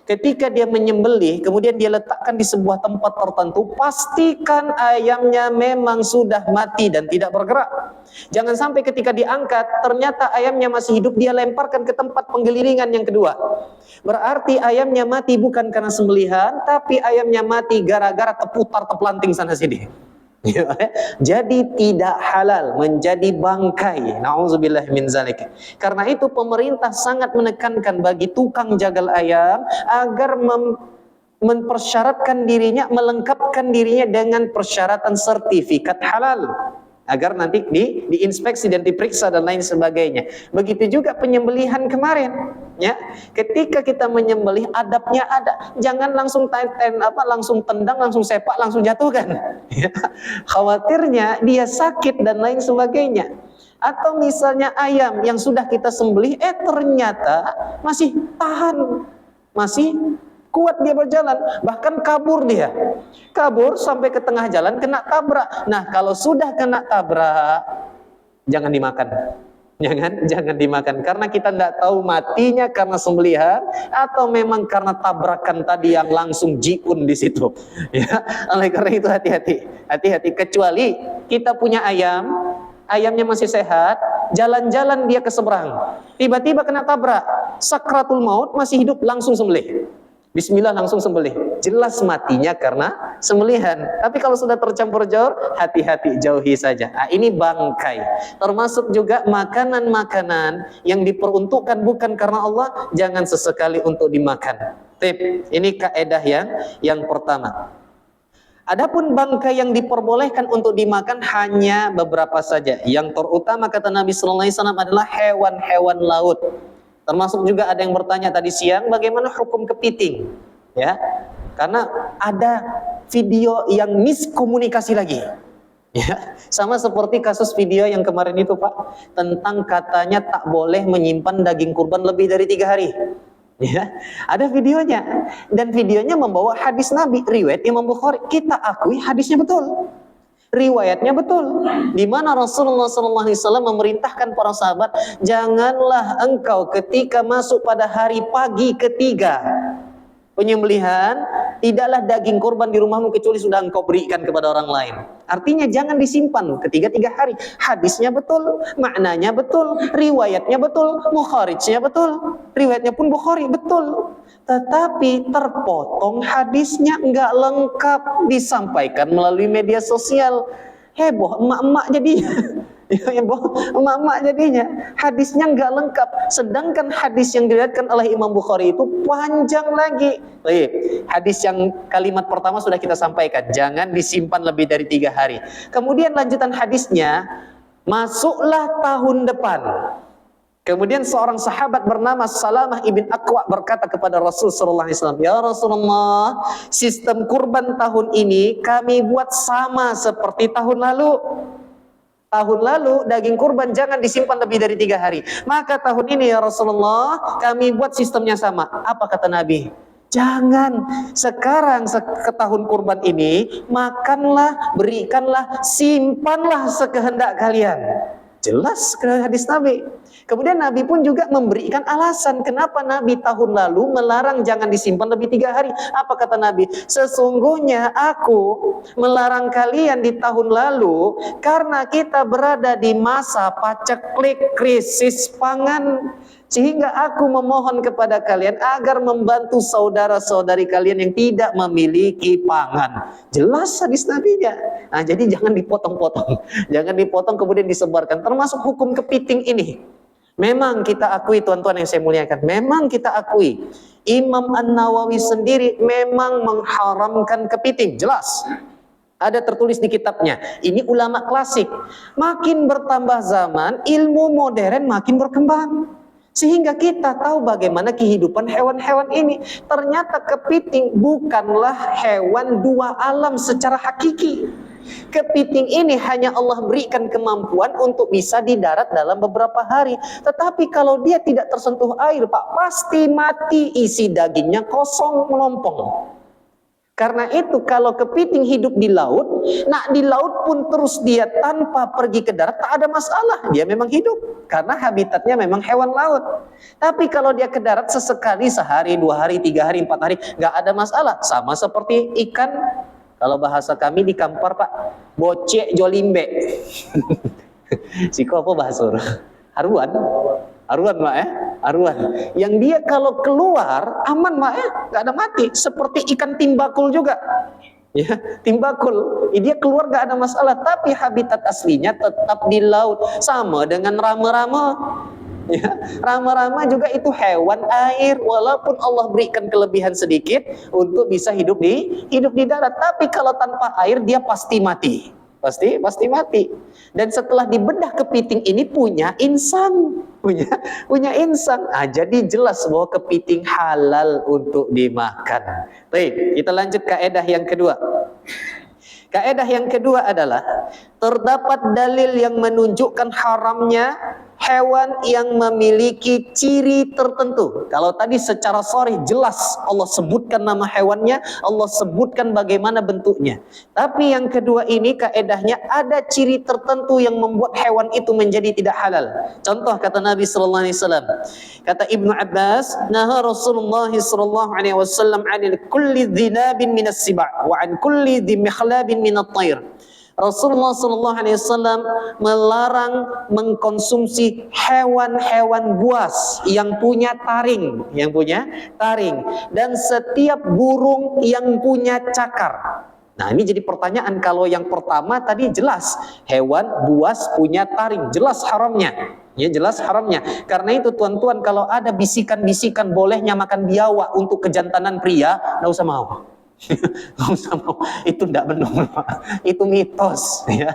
Ketika dia menyembelih, kemudian dia letakkan di sebuah tempat tertentu, pastikan ayamnya memang sudah mati dan tidak bergerak. Jangan sampai ketika diangkat, ternyata ayamnya masih hidup, dia lemparkan ke tempat penggeliringan yang kedua. Berarti ayamnya mati bukan karena sembelihan, tapi ayamnya mati gara-gara keputar keplanting sana sini. Jadi tidak halal, menjadi bangkai. Nauzubillah min zalik. Karena itu pemerintah sangat menekankan bagi tukang jagal ayam agar mempersyaratkan dirinya, melengkapkan dirinya dengan persyaratan sertifikat halal agar nanti diinspeksi dan diperiksa dan lain sebagainya. Begitu juga penyembelihan kemarin, ya. Ketika kita menyembelih, adabnya ada. Jangan langsung langsung tendang, langsung sepak, langsung jatuhkan. Ya. Khawatirnya dia sakit dan lain sebagainya. Atau misalnya ayam yang sudah kita sembelih, ternyata masih tahan, masih kuat dia berjalan, bahkan kabur dia. Kabur sampai ke tengah jalan kena tabrak. Nah, kalau sudah kena tabrak, jangan dimakan. Jangan dimakan, karena kita tidak tahu matinya karena sembelihan atau memang karena tabrakan tadi yang langsung jiun di situ. Ya, oleh karena itu hati-hati. Kecuali kita punya ayam, ayamnya masih sehat, jalan-jalan dia ke seberang, tiba-tiba kena tabrak, sakratul maut, masih hidup, langsung sembelih. Bismillah, langsung sembelih. Jelas matinya karena sembelihan. Tapi kalau sudah tercampur jauh, hati-hati, jauhi saja. Nah, ini bangkai. Termasuk juga makanan-makanan yang diperuntukkan bukan karena Allah, jangan sesekali untuk dimakan. Tip, ini kaedah yang pertama. Adapun bangkai yang diperbolehkan untuk dimakan hanya beberapa saja. Yang terutama kata Nabi Sallallahu Alaihi Wasallam adalah hewan-hewan laut. Termasuk juga ada yang bertanya tadi siang, bagaimana hukum kepiting? Ya, karena ada video yang miskomunikasi lagi. Ya, sama seperti kasus video yang kemarin itu, Pak, tentang katanya tak boleh menyimpan daging kurban lebih dari 3 hari. Ya, ada videonya, dan videonya membawa hadis Nabi, riwayat Imam Bukhari. Kita akui hadisnya betul. Riwayatnya betul, di mana Rasulullah SAW memerintahkan para sahabat, janganlah engkau ketika masuk pada hari pagi ketiga penyembelihan, tidaklah daging kurban di rumahmu kecuali sudah engkau berikan kepada orang lain. Artinya jangan disimpan ketiga hari. Hadisnya betul, maknanya betul, riwayatnya betul, mukharijnya betul, riwayatnya pun Bukhari betul. Tetapi terpotong hadisnya, enggak lengkap, disampaikan melalui media sosial. Heboh emak-emak jadinya. Emak-emak jadinya. Hadisnya enggak lengkap. Sedangkan hadis yang diriwayatkan oleh Imam Bukhari itu panjang lagi. Baik, hadis yang kalimat pertama sudah kita sampaikan, jangan disimpan lebih dari 3 hari. Kemudian lanjutan hadisnya, masuklah tahun depan. Kemudian seorang sahabat bernama Salamah ibn Aqwa berkata kepada Rasul sallallahu alaihi wasallam, "Ya Rasulullah, sistem kurban tahun ini kami buat sama seperti tahun lalu. Tahun lalu daging kurban jangan disimpan lebih dari 3 hari. Maka tahun ini ya Rasulullah, kami buat sistemnya sama." Apa kata Nabi? Jangan. Sekarang ke tahun kurban ini, makanlah, berikanlah, simpanlah sekehendak kalian. Jelas hadis Nabi. Kemudian Nabi pun juga memberikan alasan kenapa Nabi tahun lalu melarang jangan disimpan lebih 3 hari. Apa kata Nabi? Sesungguhnya aku melarang kalian di tahun lalu karena kita berada di masa paceklik, krisis pangan. Sehingga aku memohon kepada kalian agar membantu saudara-saudari kalian yang tidak memiliki pangan. Jelas hadis Nabinya. Nah, jadi jangan dipotong-potong. Jangan dipotong kemudian disebarkan. Termasuk hukum kepiting ini. Memang kita akui, tuan-tuan yang saya muliakan, memang kita akui Imam An-Nawawi sendiri memang mengharamkan kepiting, jelas. Ada tertulis di kitabnya. Ini ulama klasik. Makin bertambah zaman, ilmu modern makin berkembang. Sehingga kita tahu bagaimana kehidupan hewan-hewan ini. Ternyata kepiting bukanlah hewan dua alam secara hakiki. Kepiting ini hanya Allah berikan kemampuan untuk bisa di darat dalam beberapa hari. Tetapi kalau dia tidak tersentuh air, Pak, pasti mati, isi dagingnya kosong, melompong. Karena itu kalau kepiting hidup di laut, nah di laut pun terus dia tanpa pergi ke darat, tak ada masalah. Dia memang hidup, karena habitatnya memang hewan laut. Tapi kalau dia ke darat sesekali, sehari, 2 hari, 3 hari, 4 hari, nggak ada masalah. Sama seperti ikan, kalau bahasa kami di Kampar, Pak, bocek jolimbe. Siko apa bahasa? Haruan. Haruan, Mak, ya? Haruan. Yang dia kalau keluar aman, Mak, ya? Nggak ada mati. Seperti ikan timbakul juga. Ya, timbakul. Dia keluar nggak ada masalah. Tapi habitat aslinya tetap di laut. Sama dengan rame-rame. Ya, rama-rama juga itu hewan air, walaupun Allah berikan kelebihan sedikit untuk bisa hidup di darat, tapi kalau tanpa air dia pasti mati. Pasti mati. Dan setelah dibedah kepiting ini punya insang, punya insang. Jadi jelas bahwa kepiting halal untuk dimakan. Baik, kita lanjut kaedah yang kedua. Kaedah yang kedua adalah terdapat dalil yang menunjukkan haramnya hewan yang memiliki ciri tertentu. Kalau tadi secara sharih jelas Allah sebutkan nama hewannya, Allah sebutkan bagaimana bentuknya. Tapi yang kedua ini kaedahnya ada ciri tertentu yang membuat hewan itu menjadi tidak halal. Contoh kata Nabi sallallahu alaihi wasallam. Kata Ibnu Abbas, "Naha Rasulullah sallallahu alaihi wasallam 'anil kulli dhinabin minas siba' wa 'an kulli dhi mikhlabin minat thair." Rasulullah SAW melarang mengkonsumsi hewan-hewan buas yang punya taring, dan setiap burung yang punya cakar. Nah, ini jadi pertanyaan. Kalau yang pertama tadi jelas hewan buas punya taring, jelas haramnya. Ya, jelas haramnya. Karena itu tuan-tuan, kalau ada bisikan-bisikan bolehnya makan biawak untuk kejantanan pria, nggak usah mau. Nggak usah mau, itu tidak benar, itu mitos, ya.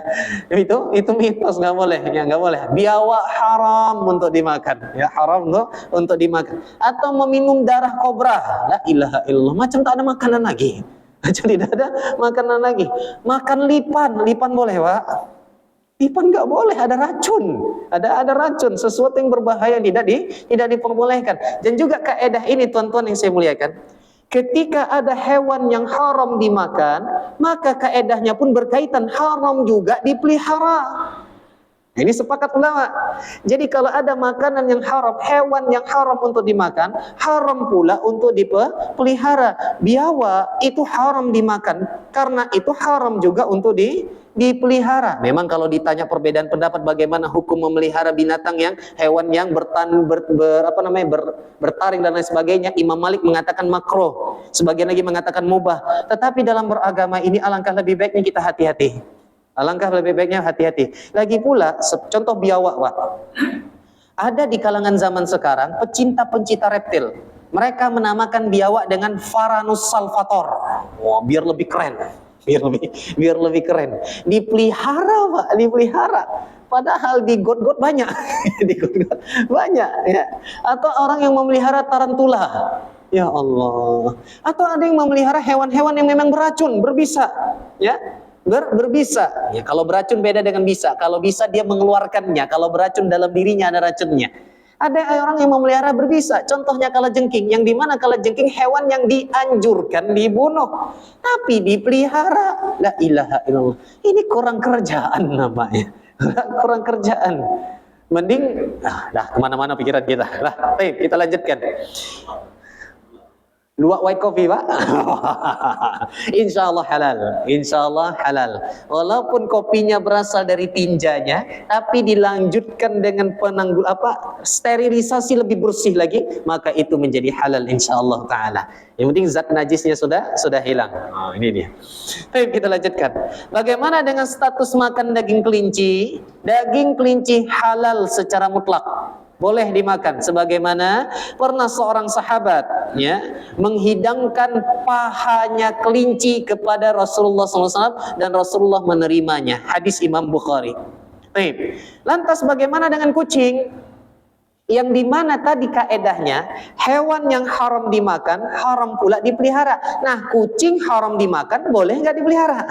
Itu mitos, nggak boleh, ya, nggak boleh. Biawak haram untuk dimakan, ya, haram untuk dimakan. Atau meminum darah kobra, la ilaha illallah, macam tak ada makanan lagi, macam tidak ada makanan lagi. Makan lipan boleh, Pak? Lipan nggak boleh, ada racun, ada racun, sesuatu yang berbahaya tidak diperbolehkan. Dan juga kaedah ini tuan-tuan yang saya muliakan, ketika ada hewan yang haram dimakan, maka kaedahnya pun berkaitan haram juga dipelihara. Ini sepakat ulama. Jadi kalau ada makanan yang haram, hewan yang haram untuk dimakan, haram pula untuk dipelihara. Biawak itu haram dimakan, karena itu haram juga untuk dipelihara. Memang kalau ditanya perbedaan pendapat bagaimana hukum memelihara binatang yang hewan yang bertaring dan lain sebagainya, Imam Malik mengatakan makruh, sebagian lagi mengatakan mubah. Tetapi dalam beragama ini alangkah lebih baiknya kita hati-hati. Alangkah lebih baiknya hati-hati. Lagi pula, contoh biawak, Pak. Ada di kalangan zaman sekarang pecinta-pencinta reptil. Mereka menamakan biawak dengan Varanus salvator. Wah, biar lebih keren. Biar lebih keren. Dipelihara, Pak, dipelihara. Padahal di got-got banyak. Di got-got banyak, ya. Atau orang yang memelihara tarantula. Ya Allah. Atau ada yang memelihara hewan-hewan yang memang beracun, berbisa, ya. Berbisa. Ya, kalau beracun beda dengan bisa. Kalau bisa dia mengeluarkannya. Kalau beracun dalam dirinya ada racunnya. Ada orang yang memelihara berbisa. Contohnya kalajengking. Yang dimana kalajengking hewan yang dianjurkan dibunuh, tapi dipelihara. La ilaha illallah. Ini kurang kerjaan namanya. Kurang kerjaan. Mending, dah kemana-mana pikiran kita. Baik, kita lanjutkan. Luwak white coffee, Pak. Insya Allah halal. Insya Allah halal. Walaupun kopinya berasal dari tinjanya, tapi dilanjutkan dengan sterilisasi lebih bersih lagi, maka itu menjadi halal insya Allah Taala. Yang penting zat najisnya sudah hilang. Oh, ini dia. Baik, kita lanjutkan. Bagaimana dengan status makan daging kelinci? Daging kelinci halal secara mutlak. Boleh dimakan, sebagaimana pernah seorang sahabat, ya, menghidangkan pahanya kelinci kepada Rasulullah SAW dan Rasulullah menerimanya. Hadis Imam Bukhari. Baik. Lantas bagaimana dengan kucing? Yang dimana tadi kaedahnya hewan yang haram dimakan, haram pula dipelihara. Nah, kucing haram dimakan, boleh nggak dipelihara?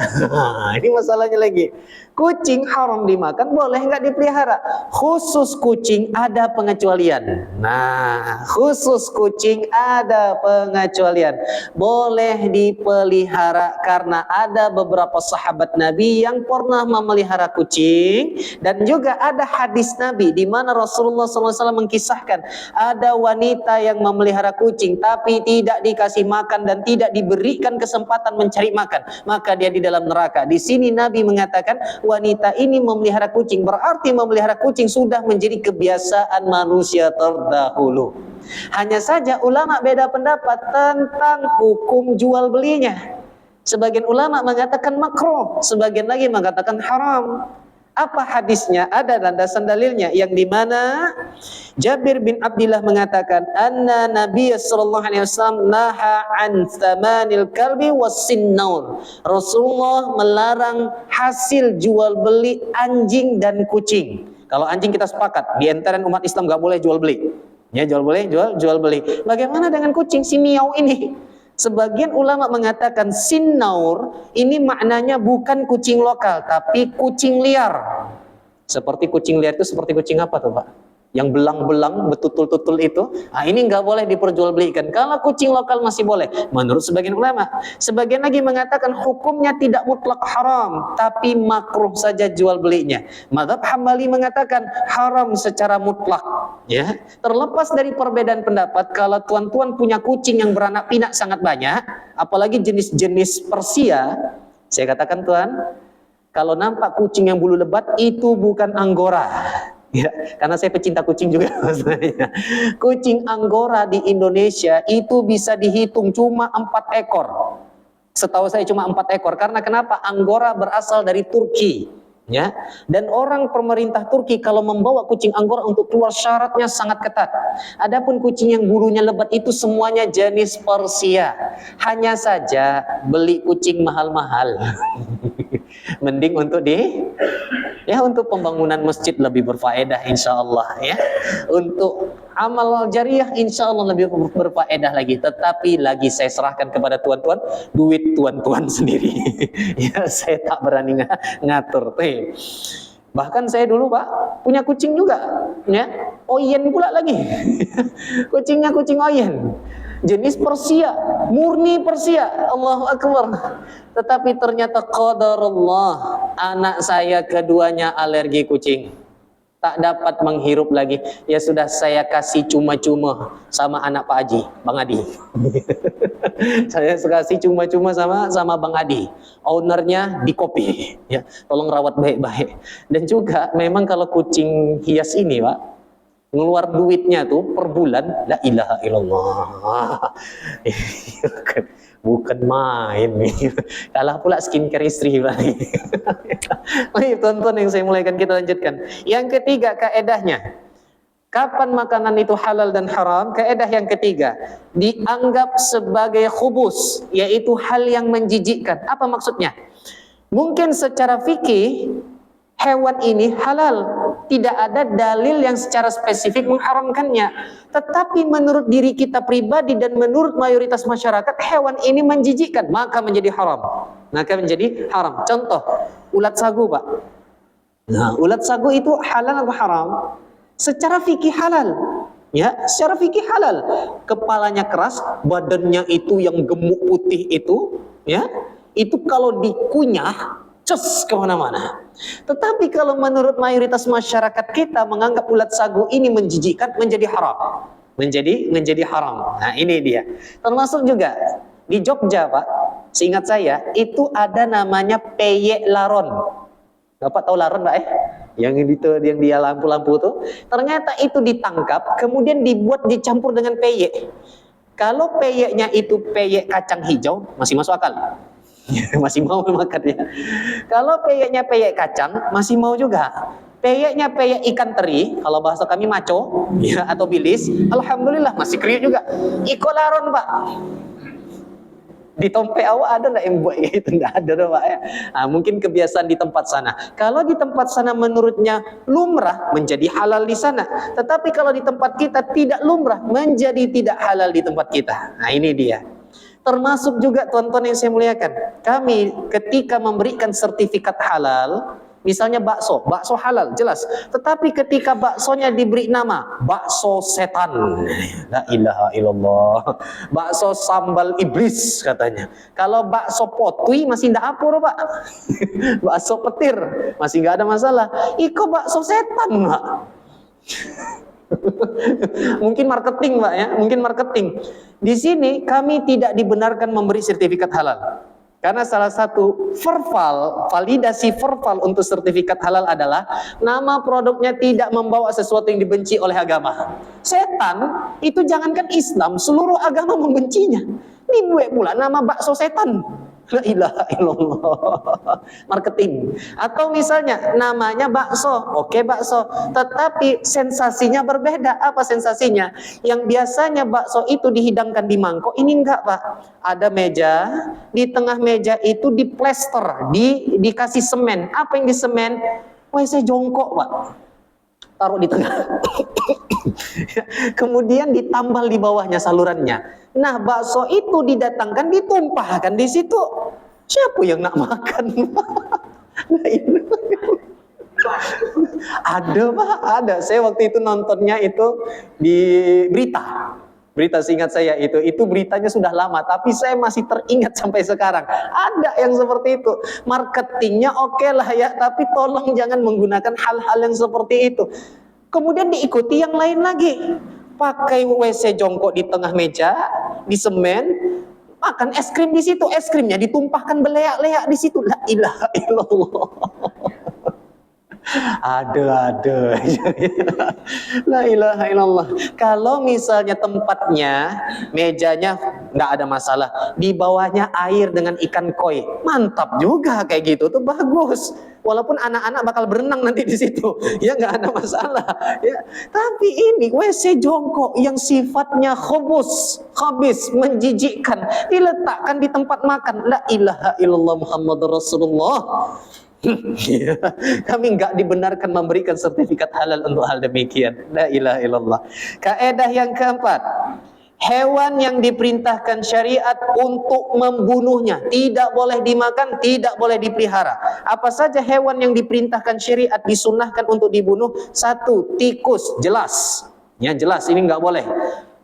Ini masalahnya lagi. Kucing haram dimakan, boleh nggak dipelihara? Khusus kucing ada pengecualian. Nah, khusus kucing ada pengecualian. Boleh dipelihara karena ada beberapa sahabat Nabi yang pernah memelihara kucing, dan juga ada hadis Nabi di mana Rasulullah SAW kisahkan ada wanita yang memelihara kucing tapi tidak dikasih makan dan tidak diberikan kesempatan mencari makan, maka dia di dalam neraka. Di sini Nabi mengatakan wanita ini memelihara kucing, berarti memelihara kucing sudah menjadi kebiasaan manusia terdahulu. Hanya saja ulama beda pendapat tentang hukum jual belinya. Sebagian ulama mengatakan makruh, sebagian lagi mengatakan haram. Apa hadisnya? Ada landasan dalilnya yang dimana Jabir bin Abdullah mengatakan, anna Nabi sallallahu alaihi wasallam naha an thamanil kalbi wasinnaur. Rasulullah melarang hasil jual beli anjing dan kucing. Kalau anjing kita sepakat, di antara umat Islam nggak boleh jual beli. Ya, jual beli. Bagaimana dengan kucing si miau ini? Sebagian ulama mengatakan sinnaur ini maknanya bukan kucing lokal tapi kucing liar. Seperti kucing liar itu seperti kucing apa tuh, Pak? Yang belang-belang betutul-tutul itu. Nah, ini nggak boleh diperjualbelikan. Kalau kucing lokal masih boleh menurut sebagian ulama. Sebagian lagi mengatakan hukumnya tidak mutlak haram tapi makruh saja jual belinya. Mazhab Hambali mengatakan haram secara mutlak. Ya, terlepas dari perbedaan pendapat, kalau tuan-tuan punya kucing yang beranak pinak sangat banyak, apalagi jenis-jenis Persia, saya katakan tuan, kalau nampak kucing yang bulu lebat itu bukan Anggora. Ya, karena saya pecinta kucing juga maksudnya. Kucing Anggora di Indonesia itu bisa dihitung cuma 4 ekor. Setahu saya cuma 4 ekor. Karena kenapa? Anggora berasal dari Turki. Ya, dan orang pemerintah Turki kalau membawa kucing Anggora untuk keluar syaratnya sangat ketat. Adapun kucing yang bulunya lebat itu semuanya jenis Persia. Hanya saja beli kucing mahal-mahal. Mending untuk untuk pembangunan masjid lebih berfaedah insya Allah ya. Untuk amal jariah insya Allah lebih berfaedah lagi. Tetapi lagi saya serahkan kepada tuan-tuan, duit tuan-tuan sendiri. Ya, saya tak berani ngatur. Bahkan saya dulu Pak punya kucing juga, ya, Oyen pula lagi. Kucingnya kucing Oyen, jenis Persia, murni Persia, Allahu Akbar. Tetapi ternyata qadarullah, anak saya keduanya alergi kucing, tak dapat menghirup lagi. Ya sudah, saya kasih cuma-cuma sama anak Pak Haji, Bang Adi. Saya kasih cuma-cuma sama Bang Adi. Ownernya di kopi. Ya, tolong rawat baik-baik. Dan juga memang kalau kucing hias ini, Pak, ngeluar duitnya tuh per bulan, la ilaha illallah. Bukan main nih. Kalah pula skincare istri, Pak. Baik, tonton yang saya mulaikan, kita lanjutkan. Yang ketiga kaedahnya, kapan makanan itu halal dan haram? Kaedah yang ketiga, dianggap sebagai khubus, yaitu hal yang menjijikkan. Apa maksudnya? Mungkin secara fikih hewan ini halal, tidak ada dalil yang secara spesifik mengharamkannya. Tetapi menurut diri kita pribadi dan menurut mayoritas masyarakat, hewan ini menjijikkan, maka menjadi haram. Contoh, ulat sagu, Pak. Nah, ulat sagu itu halal atau haram? Secara fikih halal. Ya, secara fikih halal. Kepalanya keras, badannya itu yang gemuk putih itu, ya, itu kalau dikunyah cus kemana-mana. Tetapi kalau menurut mayoritas masyarakat kita menganggap ulat sagu ini menjijikkan, menjadi haram. Menjadi haram. Nah, ini dia. Termasuk juga di Jogja, Pak, seingat saya itu ada namanya peyek laron. Bapak tahu laron, Pak? Yang itu, yang dia lampu-lampu tuh. Ternyata itu ditangkap, kemudian dibuat dicampur dengan peyek. Kalau peyeknya itu peyek kacang hijau, masih masuk akal. Masih mau makan ya. Kalau peyeknya peyek kacang, masih mau juga. Peyeknya peyek ikan teri, kalau bahasa kami maco, ya, atau bilis, alhamdulillah masih kriuk juga. Iko laron, Pak. Di Tompe awak ada nggak yang buat itu? Nggak ada, Pak ya. Nah, mungkin kebiasaan di tempat sana. Kalau di tempat sana menurutnya lumrah, menjadi halal di sana. Tetapi kalau di tempat kita tidak lumrah, menjadi tidak halal di tempat kita. Nah, ini dia. Termasuk juga tuan-tuan yang saya muliakan, kami ketika memberikan sertifikat halal, misalnya bakso halal jelas, tetapi ketika baksonya diberi nama bakso setan, la ilaha illallah, bakso sambal iblis katanya. Kalau bakso potui masih ndak apur, Pak. Bakso petir masih nggak ada masalah. Iko bakso setan, Pak. Mungkin marketing, Pak ya, mungkin marketing. Di sini kami tidak dibenarkan memberi sertifikat halal. Karena salah satu validasi verbal untuk sertifikat halal adalah nama produknya tidak membawa sesuatu yang dibenci oleh agama. Setan itu jangankan Islam, seluruh agama membencinya. Dibuat pula nama bakso setan. La ilaha illallah. Marketing. Atau misalnya namanya bakso. Oke, bakso. Tetapi sensasinya berbeda. Apa sensasinya? Yang biasanya bakso itu dihidangkan di mangkok, ini enggak, Pak. Ada meja, di tengah meja itu diplester, dikasih semen. Apa yang disemen? WC jongkok, Pak. Taruh di tengah. Kemudian ditambal di bawahnya salurannya. Nah, bakso itu didatangkan, ditumpahkan di situ. Siapa yang nak makan? Ada, Pak, ada. Saya waktu itu nontonnya itu di berita. Berita seingat saya itu beritanya sudah lama, tapi saya masih teringat sampai sekarang. Ada yang seperti itu. Marketingnya oke lah ya, tapi tolong jangan menggunakan hal-hal yang seperti itu. Kemudian diikuti yang lain lagi. Pakai WC jongkok di tengah meja, di semen, makan es krim di situ, es krimnya ditumpahkan beleak-leak di situ. La ilaha illallah. Ada. La ilaha illallah. Kalau misalnya tempatnya, mejanya nggak ada masalah, di bawahnya air dengan ikan koi, mantap juga kayak gitu tuh, bagus. Walaupun anak-anak bakal berenang nanti di situ, ya nggak ada masalah. Ya, tapi ini WC jongkok yang sifatnya khabis, menjijikkan, diletakkan di tempat makan. La ilaha illallah Muhammadur Rasulullah. Kami nggak dibenarkan memberikan sertifikat halal untuk hal demikian. La ilaha illallah. Kaidah yang keempat, hewan yang diperintahkan syariat untuk membunuhnya tidak boleh dimakan, tidak boleh dipelihara. Apa saja hewan yang diperintahkan syariat disunahkan untuk dibunuh? Satu, tikus, jelas. Ya jelas, ini nggak boleh.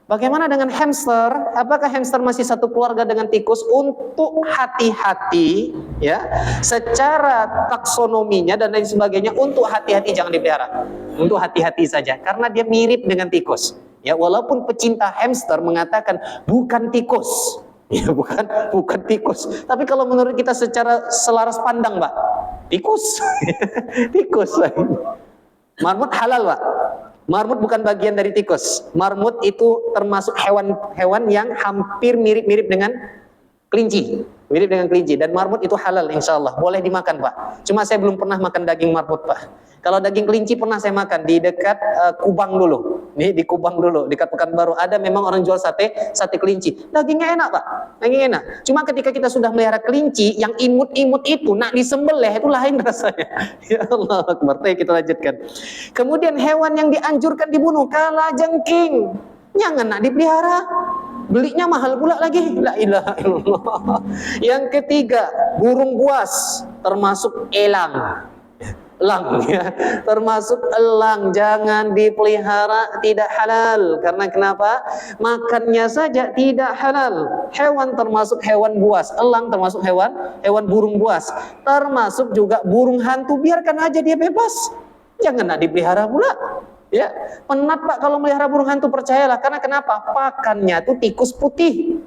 Bagaimana dengan hamster? Apakah hamster masih satu keluarga dengan tikus? Untuk hati-hati, ya, secara taksonominya dan lain sebagainya, untuk hati-hati jangan dipelihara. Untuk hati-hati saja, karena dia mirip dengan tikus. Ya, walaupun pecinta hamster mengatakan bukan tikus, ya bukan tikus. Tapi kalau menurut kita secara selaras pandang, Pak, tikus, tikus. Marmut halal, Pak. Marmut bukan bagian dari tikus. Marmut itu termasuk hewan-hewan yang hampir mirip-mirip dengan kelinci. Mirip dengan kelinci. Dan marmut itu halal insya Allah. Boleh dimakan, Pak. Cuma saya belum pernah makan daging marmut, Pak. Kalau daging kelinci pernah saya makan di dekat Kubang dulu. Nih di Kubang dulu, dekat Pekanbaru. Ada memang orang jual sate kelinci. Dagingnya enak, Pak. Dagingnya enak. Cuma ketika kita sudah melihara kelinci, yang imut-imut itu, nak disembelih, itu lain rasanya. Ya Allah Akbar. Kita lanjutkan. Kemudian hewan yang dianjurkan dibunuh, kalajengking. Jangan nak dipelihara. Belinya mahal pula lagi. La ilaha illallah. Yang ketiga, burung buas, termasuk elang. Elang, ya, termasuk elang, jangan dipelihara, tidak halal. Karena kenapa? Makannya saja tidak halal. Hewan termasuk hewan buas, elang termasuk hewan burung buas, termasuk juga burung hantu. Biarkan aja dia bebas, jangan nak dipelihara pula. Ya, penat, Pak, kalau melihara burung hantu, percayalah. Karena kenapa? Pakannya tuh tikus putih.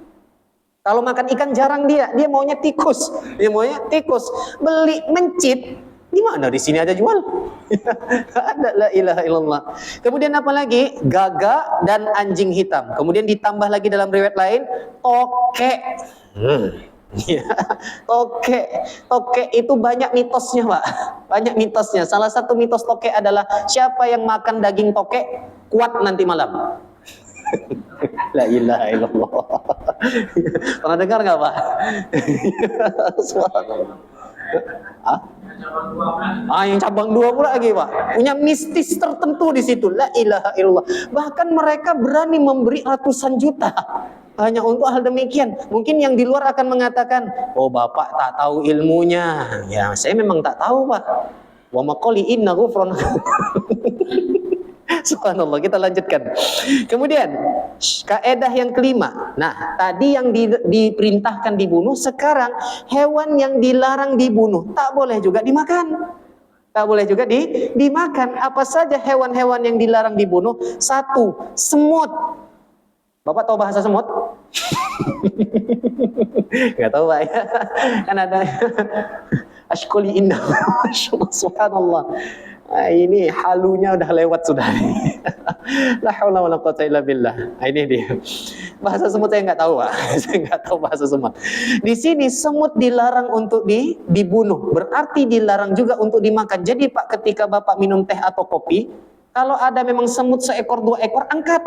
Kalau makan ikan jarang dia maunya tikus. Beli mencit. Di mana? Di sini ada jual. Ada, la ilaha illallah. Kemudian apa lagi? Gagak dan anjing hitam. Kemudian ditambah lagi dalam riwayat lain, tokek. Ya, tokek itu banyak mitosnya, Pak. Banyak mitosnya. Salah satu mitos tokek adalah siapa yang makan daging tokek kuat nanti malam. La ilaha illallah. Pernah dengar nggak, Pak? Yang cabang dua pula lagi, Pak. Punya mistis tertentu di situ. La ilaha illallah. Bahkan mereka berani memberi ratusan juta hanya untuk hal demikian. Mungkin yang di luar akan mengatakan, oh Bapak tak tahu ilmunya. Ya, saya memang tak tahu, Pak. Wa maqali inna ghufran. Subhanallah, kita lanjutkan. Kemudian kaidah yang kelima. Nah, tadi yang diperintahkan dibunuh, sekarang hewan yang dilarang dibunuh tak boleh juga dimakan. Tak boleh juga dimakan. Apa saja hewan-hewan yang dilarang dibunuh? Satu, semut. Bapak tahu bahasa semut? Nggak tahu, Pak, ya. Kan ada Ashkuli indah. Subhanallah. Ini halunya udah lewat sudah. La haula wala quwata illa billah. Ini dia. Bahasa semut saya nggak tahu, Pak. Saya nggak tahu bahasa semut. Di sini semut dilarang untuk dibunuh, berarti dilarang juga untuk dimakan. Jadi Pak, ketika Bapak minum teh atau kopi, kalau ada memang semut seekor dua ekor, angkat.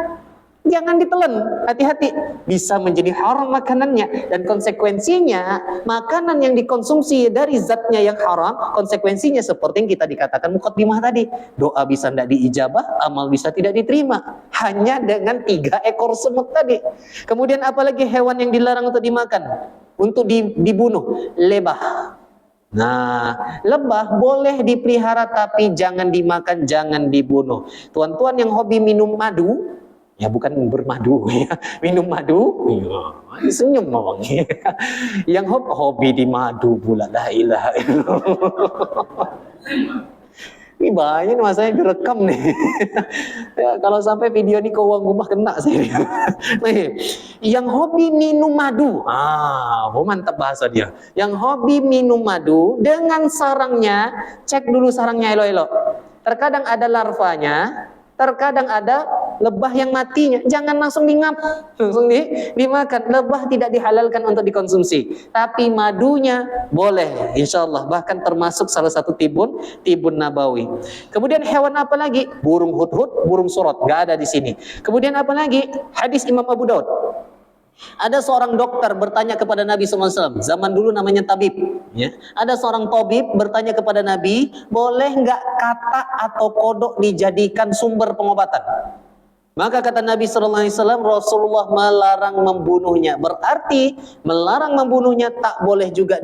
Jangan ditelan, hati-hati, bisa menjadi haram makanannya. Dan konsekuensinya, makanan yang dikonsumsi dari zatnya yang haram, konsekuensinya seperti yang kita dikatakan muqaddimah tadi, doa bisa tidak diijabah, amal bisa tidak diterima, hanya dengan 3 ekor semut tadi. Kemudian apalagi hewan yang dilarang untuk dimakan, untuk dibunuh? Lebah. Nah, lebah boleh dipelihara tapi jangan dimakan, jangan dibunuh. Tuan-tuan yang hobi minum madu, ya bukan bermadu ya, minum madu, ya, senyum ngomong. Yang hobi di madu pula, la ilaha illallah. Ini bahaya nih, masanya direkam nih. Ya, kalau sampai video ini ke uang rumah kena saya. Nih, yang hobi minum madu, mantap bahasa dia. Yang hobi minum madu dengan sarangnya, cek dulu sarangnya elo-elo. Terkadang ada larvanya, terkadang ada lebah yang matinya. Jangan langsung langsung dimakan. Lebah tidak dihalalkan untuk dikonsumsi, tapi madunya boleh, insya Allah. Bahkan termasuk salah satu tibun nabawi. Kemudian hewan apa lagi? Burung hudhud, burung sorot, nggak ada di sini. Kemudian apa lagi? Hadis Imam Abu Daud. Ada seorang dokter bertanya kepada Nabi SAW. Zaman dulu namanya tabib. Ya. Ada seorang tabib bertanya kepada Nabi, boleh nggak katak atau kodok dijadikan sumber pengobatan? Maka kata Nabi SAW, Rasulullah melarang membunuhnya. Berarti melarang membunuhnya, tak boleh juga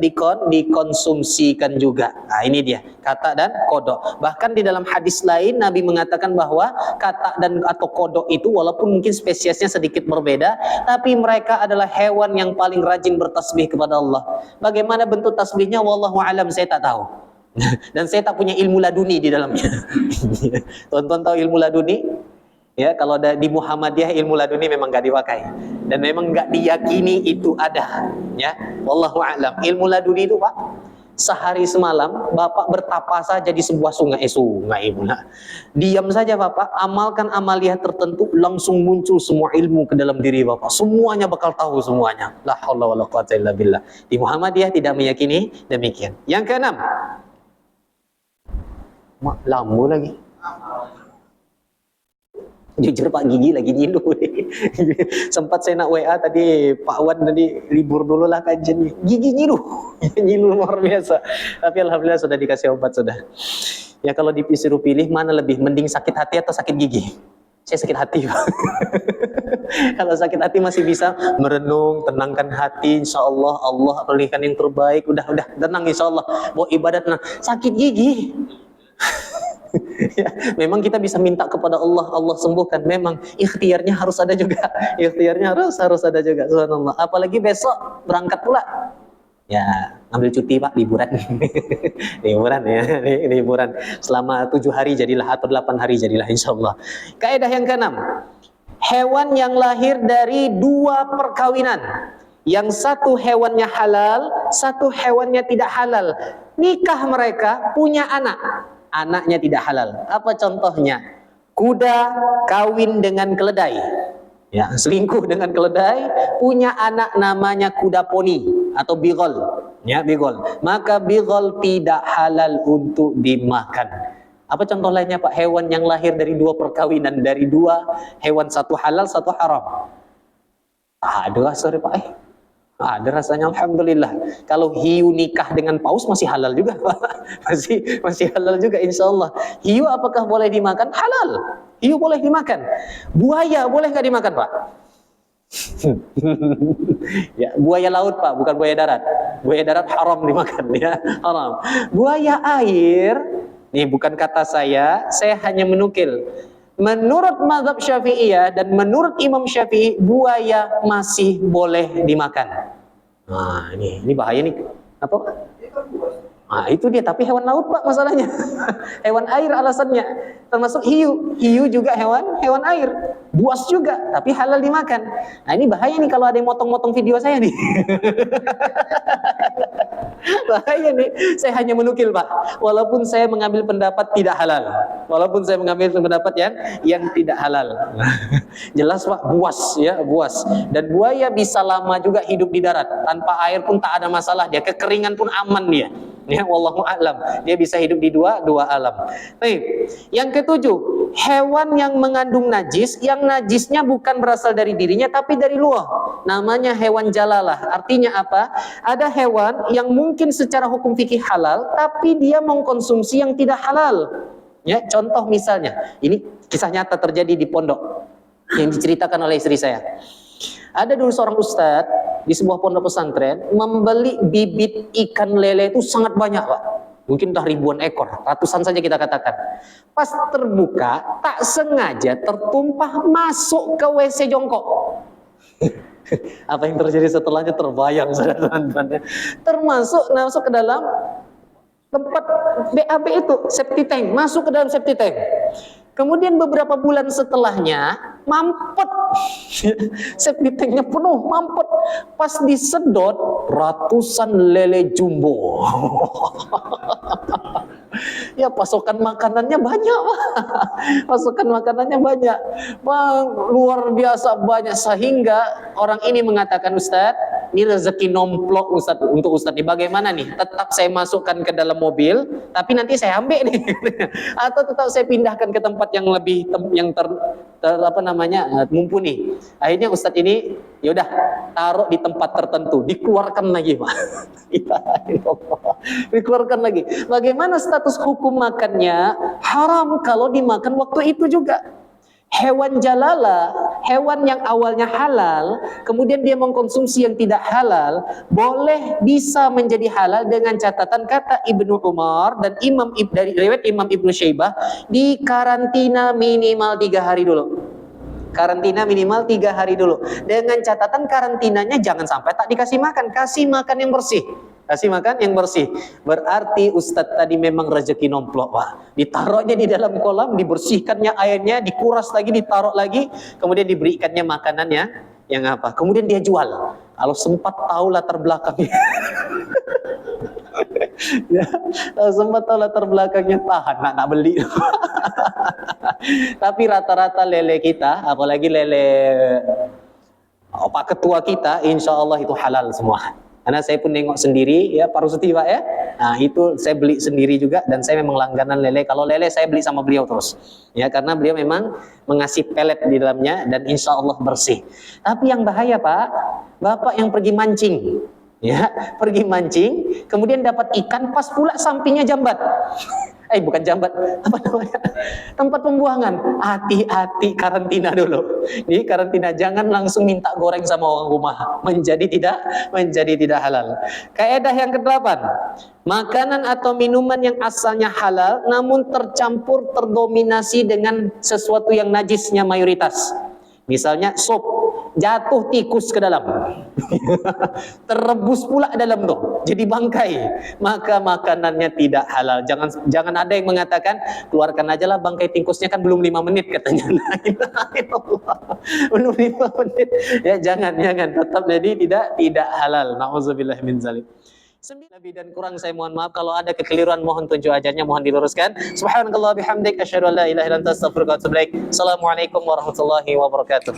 dikonsumsikan juga. Nah ini dia, katak dan kodok. Bahkan di dalam hadis lain Nabi mengatakan bahwa katak dan atau kodok itu walaupun mungkin spesiesnya sedikit berbeda, tapi mereka adalah hewan yang paling rajin bertasbih kepada Allah. Bagaimana bentuk tasbihnya? Wallahu alam, saya tak tahu. Dan saya tak punya ilmu laduni di dalamnya. Tonton tahu ilmu laduni? Ya, kalau di Muhammadiyah ilmu laduni memang gak dipakai dan memang gak diyakini itu ada. Ya, wallahu a'lam. Ilmu laduni itu Pak, sehari semalam Bapak bertapa saja di sebuah sungai pula. Diam saja Bapak, amalkan amaliyah tertentu, langsung muncul semua ilmu ke dalam diri Bapak. Semuanya bakal tahu semuanya. La haula wala quwata illa billah. Di Muhammadiyah tidak meyakini demikian. Yang keenam, lampu lagi. Jujur Pak, gigi lagi nyilu. Sempat saya nak WA tadi, Pak Wan tadi libur dulu lah kajian. Gigi nyilu. Nyilu luar biasa. Tapi alhamdulillah sudah dikasih obat sudah. Ya kalau disuruh pilih mana lebih mending sakit hati atau sakit gigi? Saya sakit hati Pak. Kalau sakit hati masih bisa merenung, tenangkan hati, insya Allah Allah berikan yang terbaik. Udah tenang insya Allah. Bawa ibadat tenang. Sakit gigi. Ya, memang kita bisa minta kepada Allah, Allah sembuhkan. Memang ikhtiarnya harus ada juga. Ikhtiarnya harus ada juga. Subhanallah. Apalagi besok berangkat pula. Ya, ambil cuti Pak, liburan. Liburan ya, liburan. Selama 7 hari jadilah atau 8 hari jadilah insyaallah. Kaidah yang keenam. Hewan yang lahir dari 2 perkawinan. Yang satu hewannya halal, satu hewannya tidak halal. Nikah mereka, punya anak. Anaknya tidak halal. Apa contohnya? Kuda kawin dengan keledai. Ya, selingkuh dengan keledai, punya anak namanya kuda poni atau bigol. Ya, bigol. Maka bigol tidak halal untuk dimakan. Apa contoh lainnya Pak? Hewan yang lahir dari 2 perkawinan, dari 2 hewan, satu halal, satu haram. Aduh, sorry Pak. Ada rasanya, alhamdulillah. Kalau hiu nikah dengan paus masih halal juga Pak. Masih halal juga insya Allah. Hiu apakah boleh dimakan? Halal. Hiu boleh dimakan. Buaya boleh nggak dimakan Pak? Ya, buaya laut Pak, bukan buaya darat. Buaya darat haram dimakan ya, haram. Buaya air, nih bukan kata saya hanya menukil. Menurut mazhab Syafi'iyah dan menurut Imam Syafi'i, buaya masih boleh dimakan. Nah, ini bahaya nih. Apa? Nah, itu dia, tapi hewan laut Pak masalahnya. Hewan air alasannya. Termasuk hiu. Hiu juga hewan air. buas juga, tapi halal dimakan. Nah ini bahaya nih kalau ada yang motong-motong video saya nih. Bahaya nih, saya hanya menukil Pak. Walaupun saya mengambil pendapat tidak halal, walaupun saya mengambil pendapat yang tidak halal. Jelas Pak, buas ya, buas. Dan buaya bisa lama juga hidup di darat, tanpa air pun tak ada masalah dia, kekeringan pun aman dia. Ya, wallahu a'lam. Dia bisa hidup di dua alam. Baik. Yang ketujuh, hewan yang mengandung najis, yang najisnya bukan berasal dari dirinya tapi dari luar. Namanya hewan jalalah. Artinya apa? Ada hewan yang mungkin secara hukum fikih halal, tapi dia mengkonsumsi yang tidak halal. Ya, contoh misalnya, ini kisah nyata terjadi di pondok yang diceritakan oleh istri saya. Ada dulu seorang ustadz di sebuah pondok pesantren membeli bibit ikan lele itu sangat banyak Pak. Mungkin udah ribuan ekor, ratusan saja kita katakan. Pas terbuka, tak sengaja tertumpah masuk ke WC jongkok. Apa yang terjadi setelahnya terbayang teman-teman. Termasuk masuk ke dalam tempat BAB itu, septic tank, masuk ke dalam septic tank. Kemudian beberapa bulan setelahnya mampet, septic tanknya penuh, mampet. Pas disedot ratusan lele jumbo. Ya pasokan makanannya banyak, pasokan makanannya banyak, luar biasa banyak, sehingga orang ini mengatakan, Ustadz, ini rezeki nomplok Ustadz untuk Ustadz. Bagaimana nih? Tetap saya masukkan ke dalam mobil, tapi nanti saya ambil nih, atau tetap saya pindahkan ke tempat yang lebih mumpuni. Akhirnya Ustadz ini yaudah taruh di tempat tertentu, dikeluarkan lagi Pak. Dikeluarkan lagi. Bagaimana status hukum makannya? Haram kalau dimakan waktu itu juga. Hewan jalala, hewan yang awalnya halal, kemudian dia mengkonsumsi yang tidak halal, boleh bisa menjadi halal dengan catatan kata Ibnu Umar dan dari riwayat Imam Ibnu Syaibah, di karantina minimal 3 hari dulu. Karantina minimal 3 hari dulu. Dengan catatan karantinanya jangan sampai tak dikasih makan, kasih makan yang bersih. Kasih makan yang bersih. Berarti Ustadz tadi memang rezeki nomplok Pak. Ditaruhnya di dalam kolam, dibersihkannya airnya, dikuras lagi, ditaruh lagi, kemudian diberikannya makanannya yang apa. Kemudian dia jual. Kalau sempat tahu latar belakangnya. Ya, kalau sempat tahu latar belakangnya, tahan nak beli. Tapi rata-rata lele kita, apalagi lele Pak Ketua kita, insya Allah itu halal semua. Karena saya pun nengok sendiri ya Pak Rusdi Pak ya. Nah itu saya beli sendiri juga, dan saya memang langganan lele. Kalau lele saya beli sama beliau terus. Ya karena beliau memang mengasih pelet di dalamnya dan insya Allah bersih. Tapi yang bahaya Pak, Bapak yang pergi mancing. Ya, pergi mancing, kemudian dapat ikan, pas pula sampingnya jambat. Bukan jambat, apa namanya? Tempat pembuangan. Hati-hati, karantina dulu. Ini karantina, jangan langsung minta goreng sama orang rumah. Menjadi tidak halal. Kaidah yang ke-8. Makanan atau minuman yang asalnya halal namun tercampur, terdominasi dengan sesuatu yang najisnya mayoritas. Misalnya sop, jatuh tikus ke dalam. Terrebus pula dalam tuh, jadi bangkai. Maka makanannya tidak halal. Jangan ada yang mengatakan keluarkan aja lah bangkai tikusnya, kan belum 5 menit katanya. Belum 5 menit. Ya jangan tetap jadi tidak halal. Nauzubillah min zalim. Lebih dan kurang saya mohon maaf. Kalau ada kekeliruan mohon tunjuk ajarnya, mohon diluruskan. Subhanakallah bihamdik, asyhadu an la ilaha illa anta, astaghfiruka wa atubu ilaik. Assalamualaikum warahmatullahi wabarakatuh.